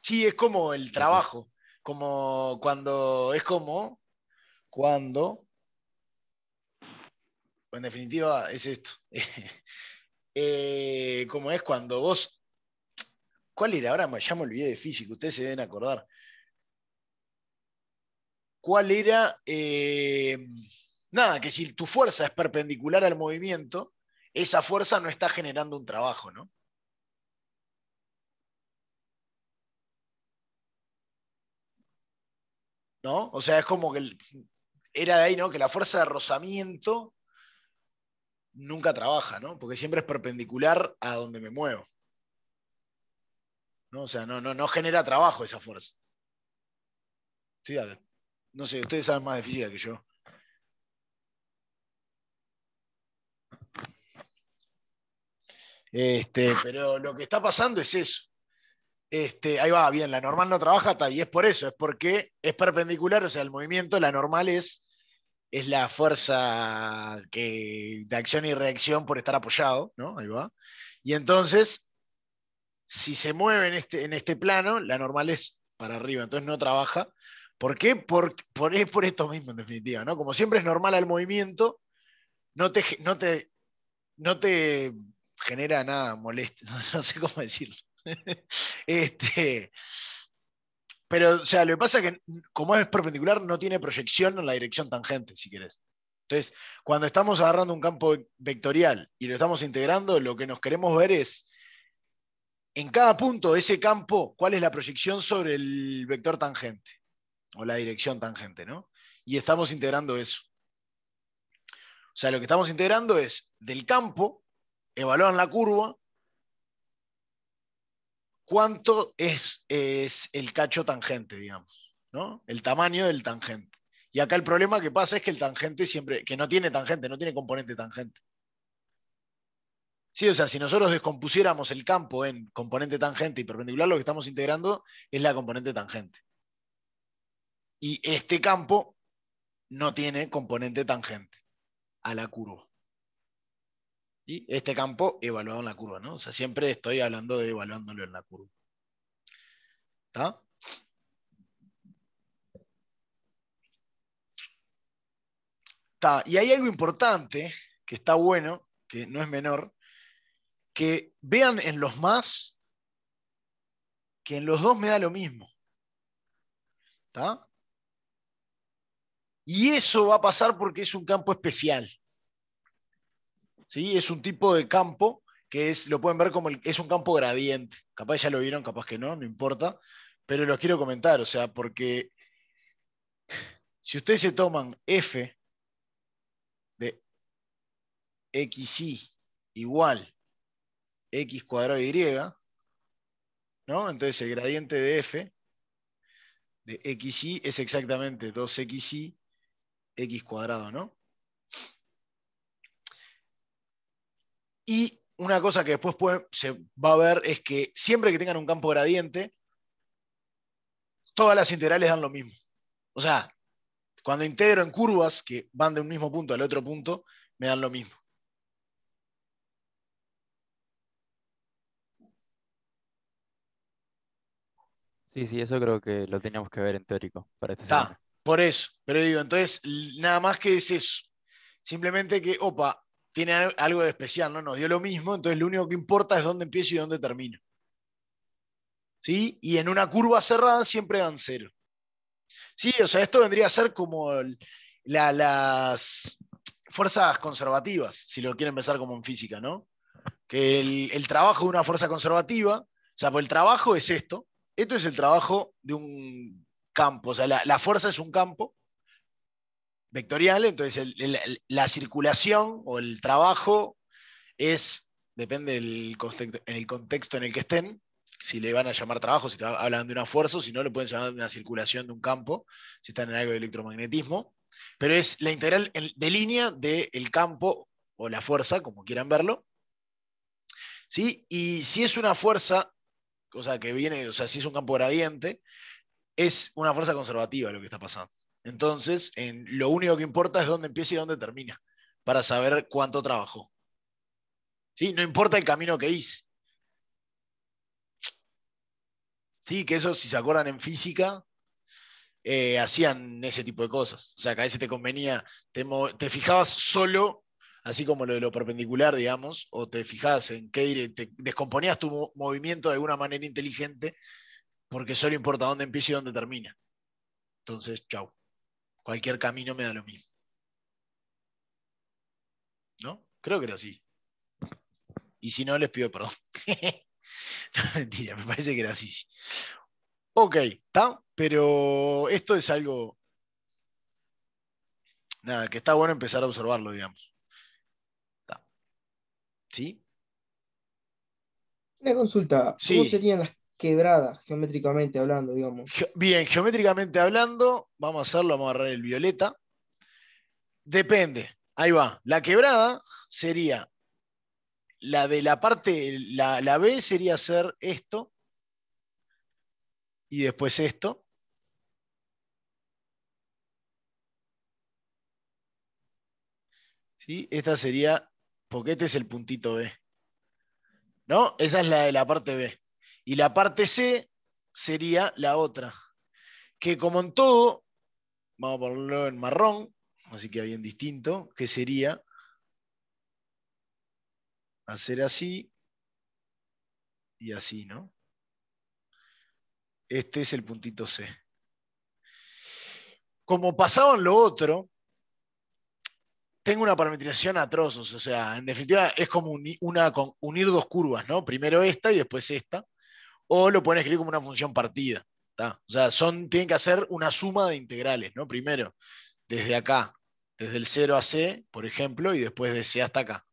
Sí, es como el Ok. trabajo, como cuando, es como cuando, en definitiva, es esto. Como es cuando vos, ¿cuál era? Ahora ya me olvidé de física, ustedes se deben acordar. ¿Cuál era? Nada, que si tu fuerza es perpendicular al movimiento, esa fuerza no está generando un trabajo, ¿no? ¿No? O sea, es como que era de ahí, ¿no? Que la fuerza de rozamiento nunca trabaja, ¿no? Porque siempre es perpendicular a donde me muevo, ¿no? O sea, no genera trabajo esa fuerza. Sí, no sé, ustedes saben más de física que yo. Pero lo que está pasando es eso. Ahí va, bien, la normal no trabaja, y es por eso, es porque es perpendicular, o sea, el movimiento, la normal es la fuerza de acción y reacción por estar apoyado, ¿no? Ahí va. Y entonces, si se mueve en este plano, la normal es para arriba, entonces no trabaja. ¿Por qué? Es por esto mismo, en definitiva, ¿no? Como siempre es normal al movimiento, no te genera nada molesto, no sé cómo decirlo. Este, pero, o sea, lo que pasa es que como es perpendicular, no tiene proyección en la dirección tangente, si querés. Entonces, cuando estamos agarrando un campo vectorial y lo estamos integrando, lo que nos queremos ver es, en cada punto de ese campo, cuál es la proyección sobre el vector tangente, o la dirección tangente, ¿no? Y estamos integrando eso. O sea, lo que estamos integrando es del campo, evaluan la curva, cuánto es el cacho tangente, digamos, ¿no? El tamaño del tangente. Y acá el problema que pasa es que el tangente siempre, que no tiene tangente, no tiene componente tangente. Sí, o sea, si nosotros descompusiéramos el campo en componente tangente y perpendicular, lo que estamos integrando es la componente tangente. Y este campo no tiene componente tangente a la curva. Y este campo evaluado en la curva, ¿no? O sea, siempre estoy hablando de evaluándolo en la curva. ¿Está? Está. Y hay algo importante que está bueno, que no es menor, que vean en los más que en los dos me da lo mismo. ¿Está? Y eso va a pasar porque es un campo especial. ¿Sí? Es un tipo de campo que lo pueden ver como es un campo gradiente. Capaz ya lo vieron, capaz que no importa. Pero los quiero comentar, o sea, porque si ustedes se toman f de xy igual x cuadrado y, ¿no? Entonces el gradiente de f de xy es exactamente 2xy x cuadrado, ¿no? Y una cosa que después se va a ver es que siempre que tengan un campo gradiente, todas las integrales dan lo mismo. O sea, cuando integro en curvas que van de un mismo punto al otro punto, me dan lo mismo. Sí, sí, eso creo que lo teníamos que ver en teórico para este examen. Está, por eso. Pero digo, entonces, nada más que es eso. Simplemente que, opa, tiene algo de especial, ¿no? Nos dio lo mismo, entonces lo único que importa es dónde empiezo y dónde termino. ¿Sí? Y en una curva cerrada siempre dan cero. Sí, o sea, esto vendría a ser como las fuerzas conservativas, si lo quieren pensar como en física, ¿no? Que el trabajo de una fuerza conservativa, o sea, pues el trabajo es esto es el trabajo de un campo, o sea, la fuerza es un campo vectorial, entonces la circulación o el trabajo depende el contexto en el que estén, si le van a llamar trabajo, si hablan de una fuerza, o si no, le pueden llamar de una circulación de un campo, si están en algo de electromagnetismo, pero es la integral de línea del campo o la fuerza, como quieran verlo, ¿sí? Y si es una fuerza, o sea, que viene, o sea, si es un campo gradiente, es una fuerza conservativa lo que está pasando. Entonces, lo único que importa es dónde empieza y dónde termina, para saber cuánto trabajó. ¿Sí? No importa el camino que hice. Sí, que eso, si se acuerdan en física, hacían ese tipo de cosas. O sea, que a veces te convenía, te fijabas solo, así como lo de lo perpendicular, digamos, o te fijabas en qué te descomponías tu movimiento de alguna manera inteligente, porque solo importa dónde empieza y dónde termina. Entonces, chau. Cualquier camino me da lo mismo. ¿No? Creo que era así. Y si no, les pido perdón. No, mentira, me parece que era así. Sí. Ok, ¿está? Pero esto es algo, nada, que está bueno empezar a observarlo, digamos. ¿Tá? ¿Sí? Una consulta, ¿cómo Sí. serían las quebradas geométricamente hablando, digamos? Bien, geométricamente hablando, vamos a hacerlo, vamos a agarrar el violeta. Depende, ahí va. La quebrada sería la de la parte, la B sería hacer esto y después esto. ¿Sí? Esta sería, porque este es el puntito B. ¿No? Esa es la de la parte B. Y la parte C sería la otra. Que como en todo, vamos a ponerlo en marrón, así que bien distinto, que sería hacer así y así, ¿no? Este es el puntito C. Como pasaba en lo otro, tengo una parametrización a trozos, o sea, en definitiva es como unir dos curvas, ¿no? Primero esta y después esta, o lo pueden escribir como una función partida, ¿tá? O sea, tienen que hacer una suma de integrales, ¿no? Primero, desde acá, desde el 0 a C, por ejemplo, y después de C hasta acá.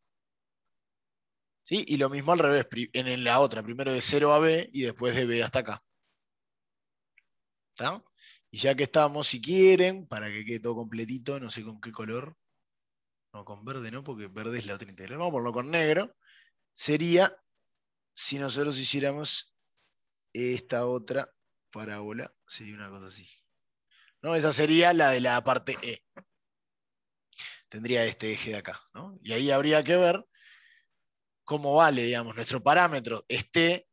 ¿Sí? Y lo mismo al revés, en la otra, primero de 0 a B y después de B hasta acá. ¿Está? Y ya que estamos, si quieren, para que quede todo completito, no sé con qué color, no con verde, no, porque verde es la otra integral, vamos a ponerlo con negro, sería si nosotros hiciéramos esta otra parábola, sería una cosa así. ¿No? Esa sería la de la parte E. Tendría este eje de acá, ¿no? Y ahí habría que ver cómo vale, digamos, nuestro parámetro este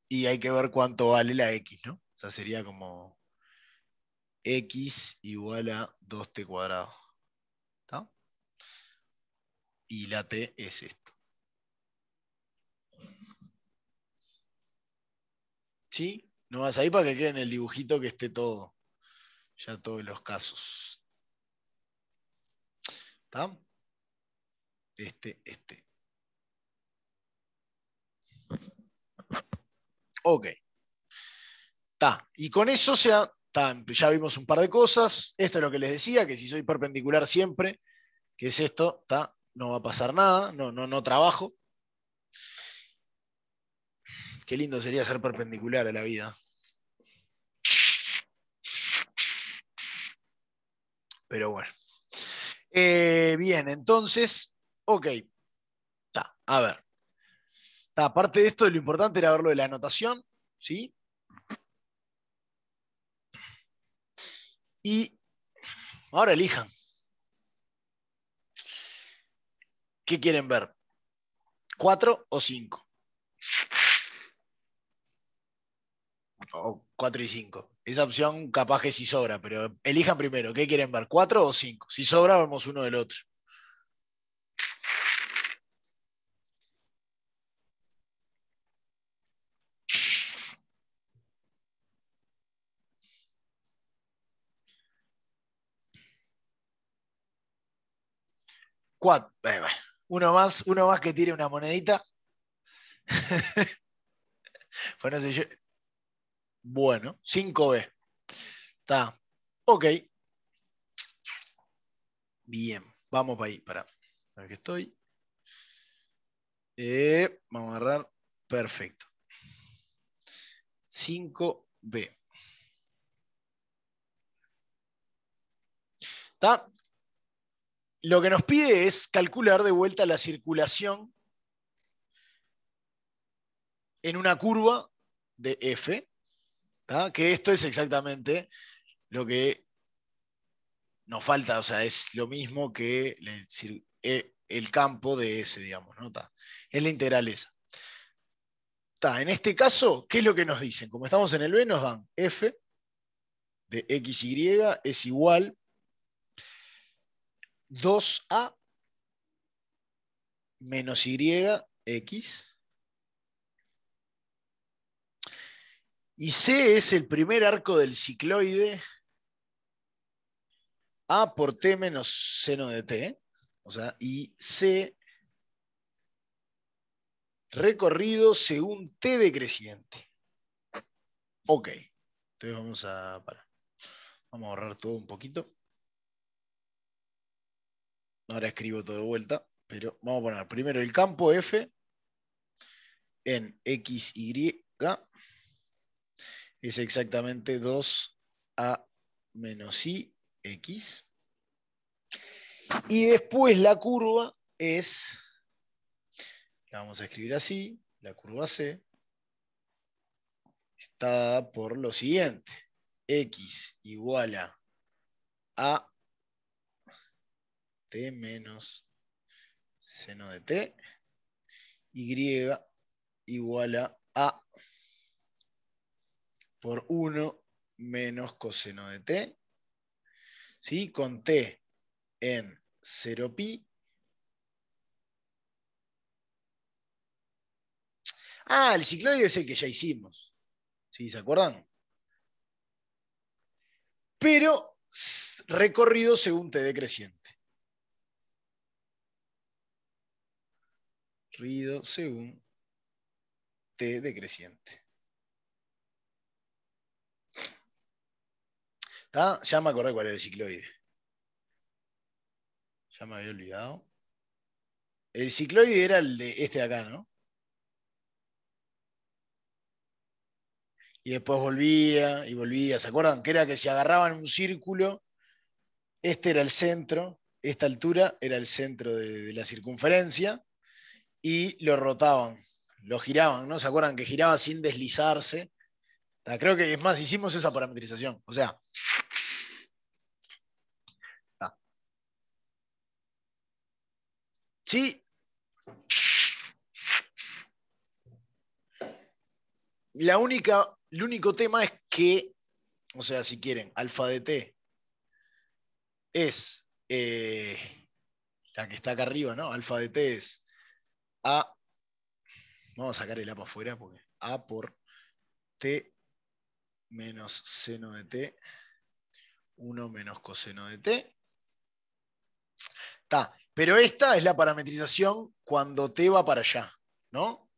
y hay que ver cuánto vale la X, ¿no? O sea, sería como X igual a 2t cuadrado. ¿Está? Y la T es esto. ¿Sí? No vas ahí para que quede en el dibujito que esté todo, ya todos los casos. ¿Está? Este. Ok. Está. Y con eso ya vimos un par de cosas. Esto es lo que les decía, que si soy perpendicular siempre, que es esto, ¿está? No va a pasar nada, no trabajo. Qué lindo sería ser perpendicular a la vida. Pero bueno. Bien, entonces, ok. Está. A ver. Está. Aparte de esto, lo importante era verlo de la anotación, ¿sí? Y ahora elijan. ¿Qué quieren ver? ¿4 o 5? O 4 y 5. Esa opción capaz que sí sobra, pero elijan primero. ¿Qué quieren ver? ¿4 o 5? Si sobra, vemos uno del otro. Cuatro. Bueno. Uno más que tire una monedita. Pues no sé yo. Bueno, 5B. Está. Ok. Bien. Vamos para ahí. Para ver que estoy. Vamos a agarrar. Perfecto. 5B. ¿Está? Lo que nos pide es calcular de vuelta la circulación en una curva de F, ¿tá? Que esto es exactamente lo que nos falta, o sea, es lo mismo que el campo de S, digamos, ¿no? Es la integral esa. En este caso, ¿qué es lo que nos dicen? Como estamos en el B, nos dan f de xy es igual 2a menos yx. Y C es el primer arco del cicloide A por T menos seno de T. O sea, y C recorrido según T decreciente. Ok. Entonces vamos a ahorrar todo un poquito. Ahora escribo todo de vuelta, pero vamos a poner primero el campo F en XY es exactamente 2A menos IX. Y después la curva es, la vamos a escribir así, la curva C está dada por lo siguiente. X igual a T menos seno de T. Y igual a por 1 menos coseno de T. ¿Sí? Con T en 0pi. El cicloide es el que ya hicimos. ¿Sí? ¿Se acuerdan? Pero recorrido según T decreciente. Recorrido según T decreciente. ¿Está? Ya me acordé cuál era el cicloide. Ya me había olvidado. El cicloide era el de este de acá, ¿no? Y después volvía y volvía. ¿Se acuerdan? Que era que se agarraban un círculo, este era el centro, esta altura era el centro de la circunferencia, y lo rotaban, lo giraban, ¿no? ¿Se acuerdan que giraba sin deslizarse? Creo que es más, hicimos esa parametrización. O sea, sí, el único tema es que, o sea, si quieren, alfa de t es la que está acá arriba, ¿no? Alfa de t es a, vamos a sacar el a para afuera, porque a por t menos seno de t, 1 menos coseno de t. Pero esta es la parametrización cuando t va para allá, ¿no?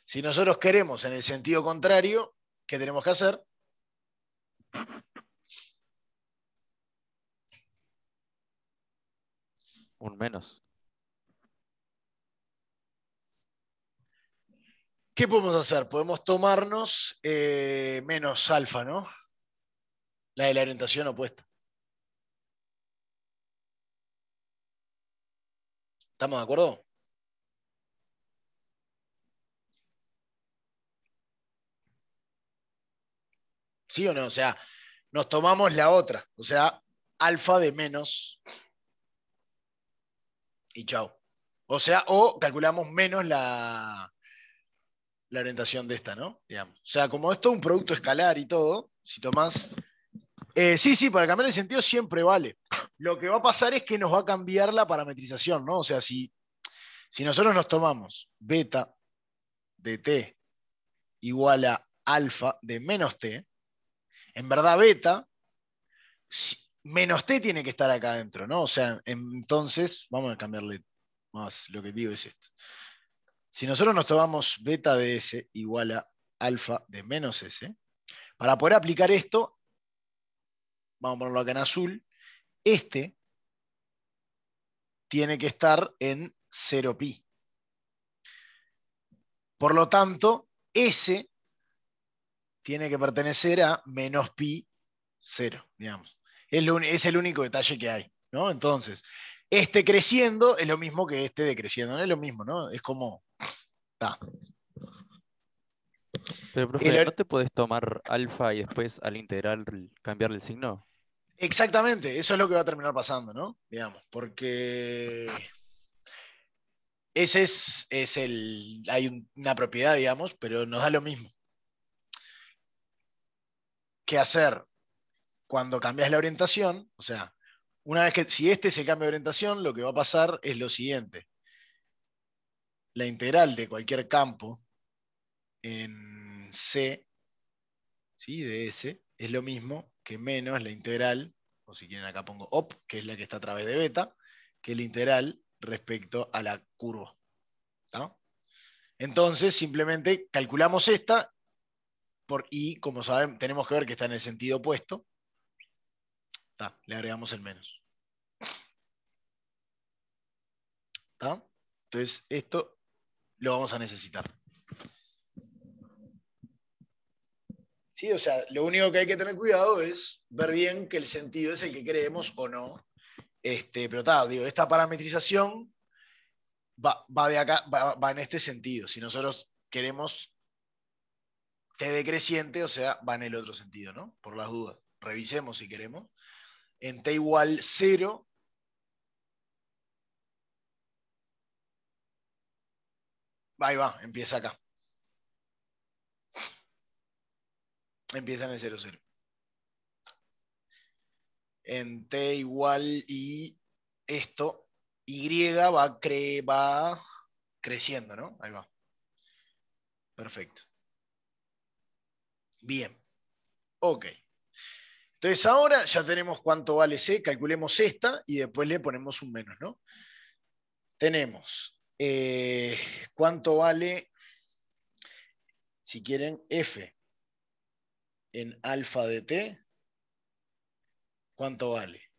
Si nosotros queremos en el sentido contrario, ¿qué tenemos que hacer? Un menos. ¿Qué podemos hacer? Podemos tomarnos menos alfa, ¿no? La de la orientación opuesta. ¿Estamos de acuerdo? ¿Sí o no? O sea, nos tomamos la otra. O sea, alfa de menos y chau. O sea, o calculamos menos la orientación de esta, ¿no? Digamos. O sea, como esto es un producto escalar y todo, si tomás... sí, para cambiar el sentido siempre vale. Lo que va a pasar es que nos va a cambiar la parametrización, ¿no? O sea, si nosotros nos tomamos beta de t igual a alfa de menos t, en verdad beta menos t tiene que estar acá adentro, ¿no? O sea, entonces, vamos a cambiarle más, lo que digo es esto. Si nosotros nos tomamos beta de s igual a alfa de menos s, para poder aplicar esto, vamos a ponerlo acá en azul, este tiene que estar en 0pi. Por lo tanto, S tiene que pertenecer a menos pi 0, digamos. Es el único detalle que hay, ¿no? Entonces, este creciendo es lo mismo que este decreciendo, no es lo mismo, ¿no? Es como... Está. Pero, profe, ¿no te podés tomar alfa y después al integral cambiarle el signo? Exactamente, eso es lo que va a terminar pasando, ¿no? Digamos, porque ese es el. Una propiedad, digamos, pero nos da lo mismo. ¿Qué hacer cuando cambias la orientación? O sea, una vez que, si este es el cambio de orientación, lo que va a pasar es lo siguiente. La integral de cualquier campo en C, ¿sí? De S, es lo mismo que menos la integral, o si quieren acá pongo op, que es la que está a través de beta, que es la integral respecto a la curva. ¿Tá? Entonces, simplemente calculamos esta y como saben, tenemos que ver que está en el sentido opuesto. ¿Tá? Le agregamos el menos. ¿Tá? Entonces, esto lo vamos a necesitar. Sí, o sea, lo único que hay que tener cuidado es ver bien que el sentido es el que creemos o no. Pero digo, esta parametrización va de acá, va en este sentido. Si nosotros queremos t decreciente, o sea, va en el otro sentido, ¿no? Por las dudas. Revisemos si queremos. En t igual 0, ahí va, empieza acá. Empieza en el 0, 0. En t igual y esto, y va creciendo, ¿no? Ahí va. Perfecto. Bien. Ok. Entonces ahora ya tenemos cuánto vale C, calculemos esta y después le ponemos un menos, ¿no? Tenemos cuánto vale, si quieren, F en alfa de T, ¿cuánto vale?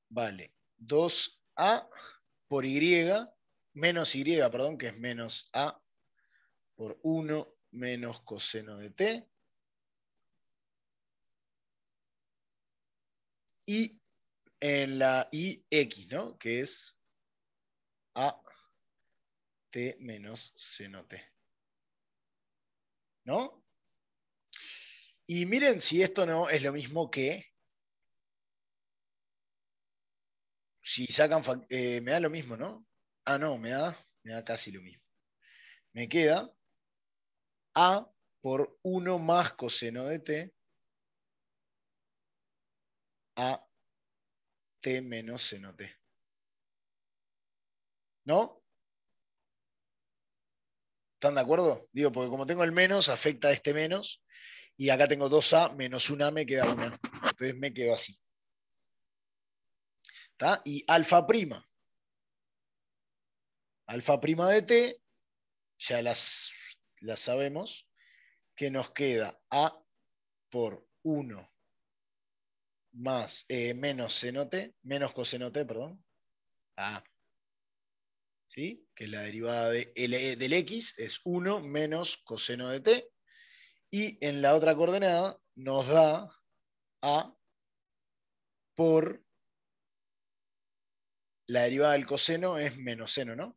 Vale 2A por Y, menos Y, perdón, que es menos A por 1 menos coseno de T. Y en la IX, ¿no? Que es A T menos seno T. ¿No? Y miren si esto no es lo mismo que si sacan, me da lo mismo, ¿no? Ah, no, me da casi lo mismo. Me queda A por 1 más coseno de T a T menos seno T. ¿No? ¿Están de acuerdo? Digo, porque como tengo el menos, afecta a este menos. Y acá tengo 2A menos 1A, me queda 1. Entonces me quedo así. ¿Está? Y alfa prima. Alfa prima de T, ya las sabemos, que nos queda A por 1 más menos seno T, menos coseno T, perdón. A. ¿Sí? Que es la derivada del X, es 1 menos coseno de T. Y en la otra coordenada nos da A por la derivada del coseno es menos seno, ¿no?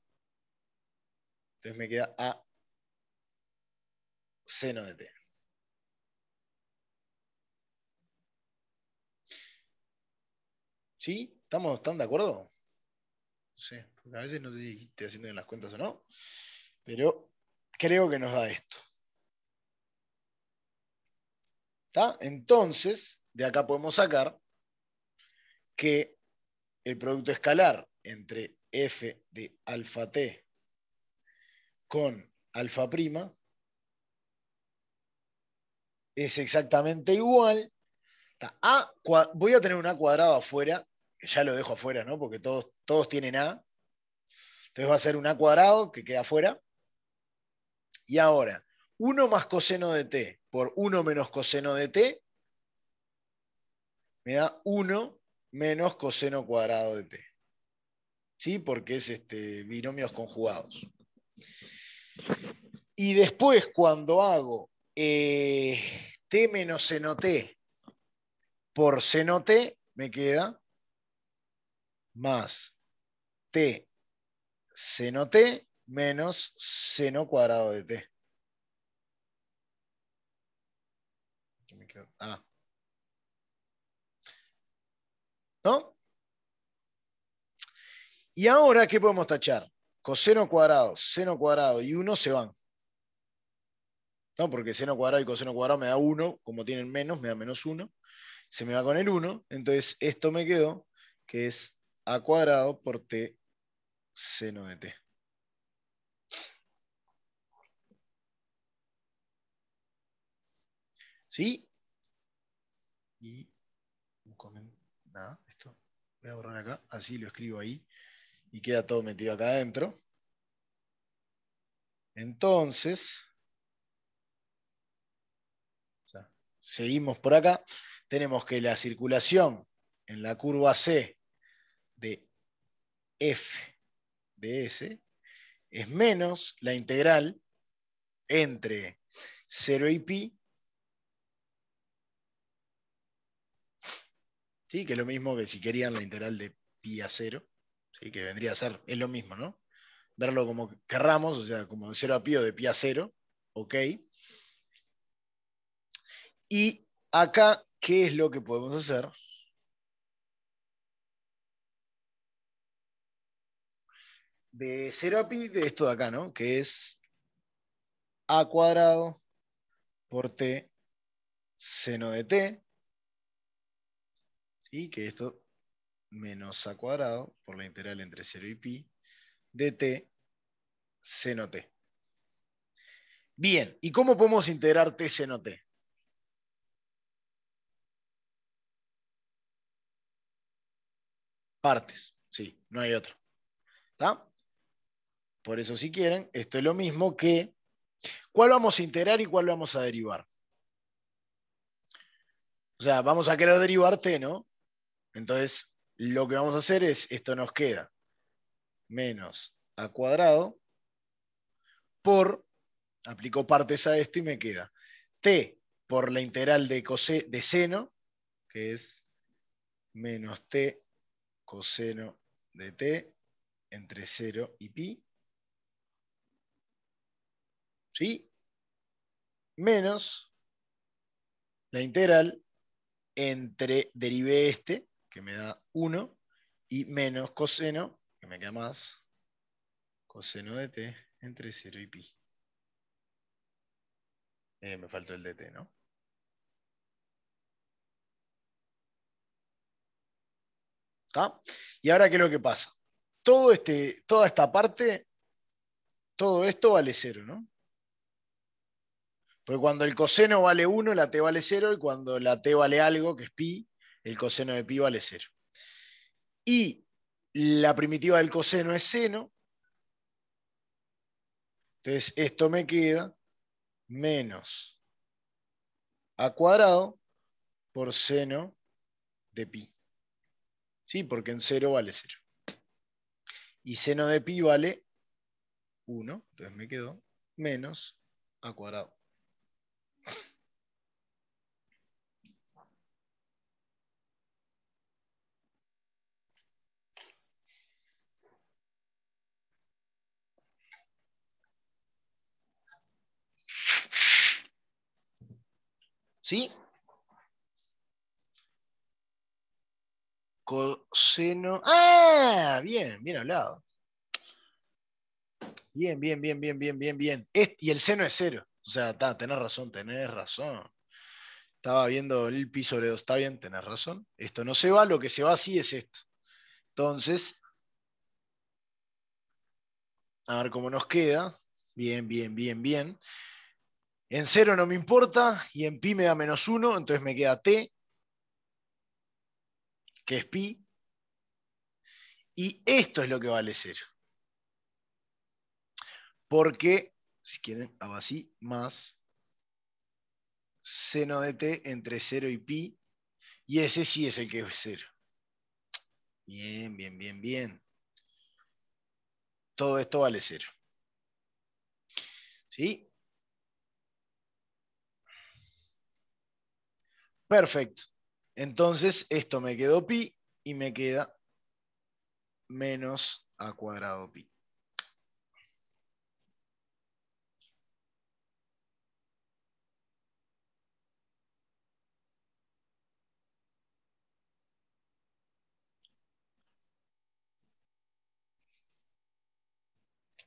Entonces me queda A seno de T. ¿Sí? ¿Están de acuerdo? No sé, porque a veces no sé si estoy haciendo bien las cuentas o no, pero creo que nos da esto. ¿Está? Entonces, de acá podemos sacar que el producto escalar entre f de alfa t con alfa prima es exactamente igual a, voy a tener un A cuadrado afuera, que ya lo dejo afuera, ¿no? Porque todos tienen A. Entonces va a ser un A cuadrado que queda afuera. Y ahora, 1 más coseno de t por 1 menos coseno de t me da 1 menos coseno cuadrado de t. ¿Sí? Porque es binomios conjugados. Y después, cuando hago t menos seno t por seno t, me queda más t seno t menos seno cuadrado de t. Ah. ¿no? Y ahora, ¿qué podemos tachar? Coseno cuadrado, seno cuadrado y 1 se van. ¿No? Porque seno cuadrado y coseno cuadrado me da 1, como tienen menos, me da -1. Se me va con el 1, entonces esto me quedó, que es a cuadrado por t seno de t. ¿Sí? Y nada, esto voy a borrar acá, así lo escribo ahí y queda todo metido acá adentro. Entonces, seguimos por acá. Tenemos que la circulación en la curva C de f de s es menos la integral entre 0 y pi, ¿sí? Que es lo mismo que si querían la integral de pi a 0, ¿sí? Que vendría a ser, es lo mismo, ¿no? Verlo como querramos, o sea, como de 0 a pi o de pi a 0, ¿ok? Y acá, ¿qué es lo que podemos hacer? De 0 a pi, de esto de acá, ¿no? Que es a cuadrado por t seno de t, ¿sí? Que esto menos a cuadrado por la integral entre 0 y pi de t seno t. Bien, ¿y cómo podemos integrar t seno t? Partes, sí, no hay otro. ¿Está? Por eso, si quieren, esto es lo mismo que ¿cuál vamos a integrar y cuál vamos a derivar? O sea, vamos a querer derivar t, ¿no? Entonces, lo que vamos a hacer es, esto nos queda menos a cuadrado por, aplico partes a esto y me queda t por la integral de seno, que es menos t coseno de t entre 0 y pi, ¿sí? Menos la integral entre, derivé este, que me da 1, y menos coseno, que me queda más, coseno de t entre 0 y pi. Me faltó el dt, ¿no? ¿Está? Y ahora, ¿qué es lo que pasa? Toda esta parte, todo esto vale 0, ¿no? Porque cuando el coseno vale 1, la t vale 0, y cuando la t vale algo, que es pi, el coseno de pi vale 0. Y la primitiva del coseno es seno, entonces esto me queda menos a cuadrado por seno de pi. ¿Sí? Porque en 0 vale 0. Y seno de pi vale 1, entonces me quedó menos a cuadrado. ¿Sí? Coseno. ¡Ah! Bien, bien hablado. Bien, bien, bien, bien, bien, bien, bien. Y el seno es 0. O sea, tenés razón, tenés razón. Estaba viendo el pi sobre 2, está bien, tenés razón. Esto no se va, lo que se va sí es esto. Entonces, a ver cómo nos queda. Bien, bien, bien, bien. En 0 no me importa y en pi me da -1, entonces me queda t, que es pi, y esto es lo que vale 0. Porque, si quieren, hago así, más seno de t entre 0 y pi, y ese sí es el que es 0. Bien, bien, bien, bien. Todo esto vale 0. ¿Sí? Perfecto. Entonces, esto me quedó pi y me queda menos a cuadrado pi.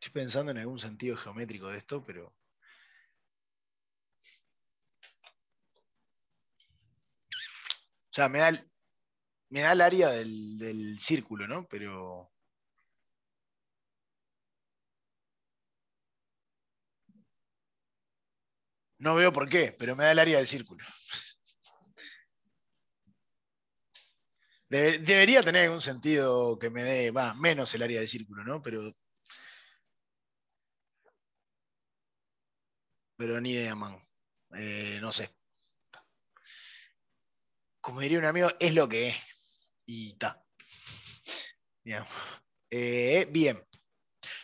Estoy pensando en algún sentido geométrico de esto, pero... O sea, me da el área del círculo, ¿no? Pero... No veo por qué, pero me da el área del círculo. Debería tener algún sentido que me dé, va, menos el área del círculo, ¿no? Pero ni idea, man. No sé. Como diría un amigo, es lo que es. Y está. Bien.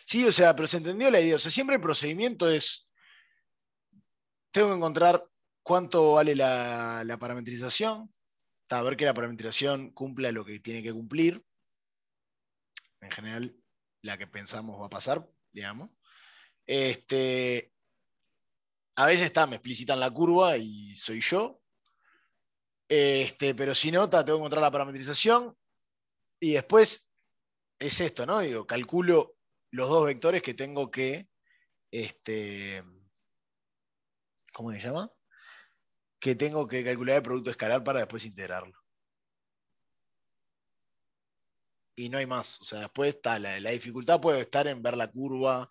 Sí, o sea, pero se entendió la idea. O sea, siempre el procedimiento es, tengo que encontrar cuánto vale la parametrización, a ver que la parametrización cumpla lo que tiene que cumplir. En general, la que pensamos va a pasar, digamos. A veces me explicitan la curva y soy yo. Pero si no, tengo que encontrar la parametrización y después es esto, ¿no? Digo, calculo los dos vectores que tengo que, ¿cómo se llama? Que tengo que calcular el producto escalar para después integrarlo. Y no hay más. O sea, después está la dificultad puede estar en ver la curva.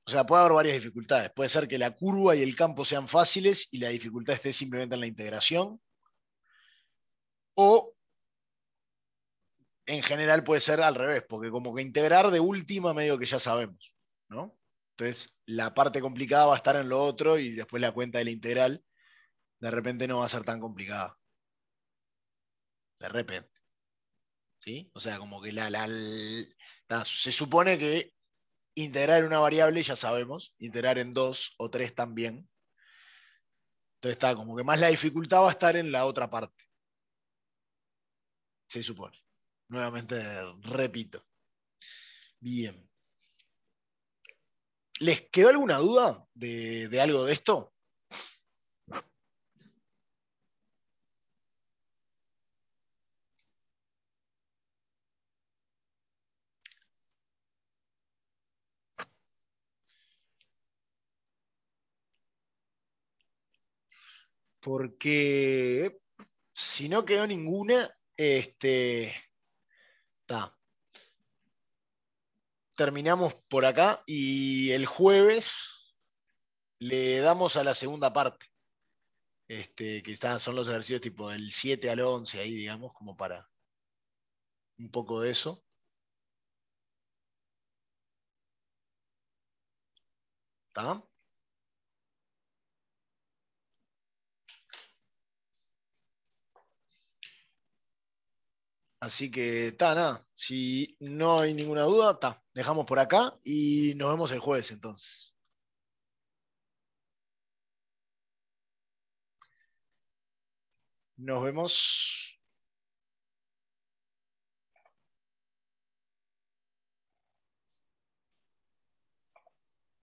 O sea, puede haber varias dificultades. Puede ser que la curva y el campo sean fáciles y la dificultad esté simplemente en la integración. O en general puede ser al revés, porque como que integrar de última medio que ya sabemos, ¿no? Entonces, la parte complicada va a estar en lo otro y después la cuenta de la integral de repente no va a ser tan complicada. De repente, ¿sí? O sea, como que se supone que integrar una variable ya sabemos, integrar en dos o tres también. Entonces está como que más la dificultad va a estar en la otra parte, se supone. Nuevamente repito. Bien. ¿Les quedó alguna duda de algo de esto? Porque si no quedó ninguna, ta, terminamos por acá y el jueves le damos a la segunda parte. Son los ejercicios tipo del 7 al 11 ahí, digamos, como para un poco de eso. ¿Tá? Así que, nada. Si no hay ninguna duda, dejamos por acá y nos vemos el jueves entonces. Nos vemos.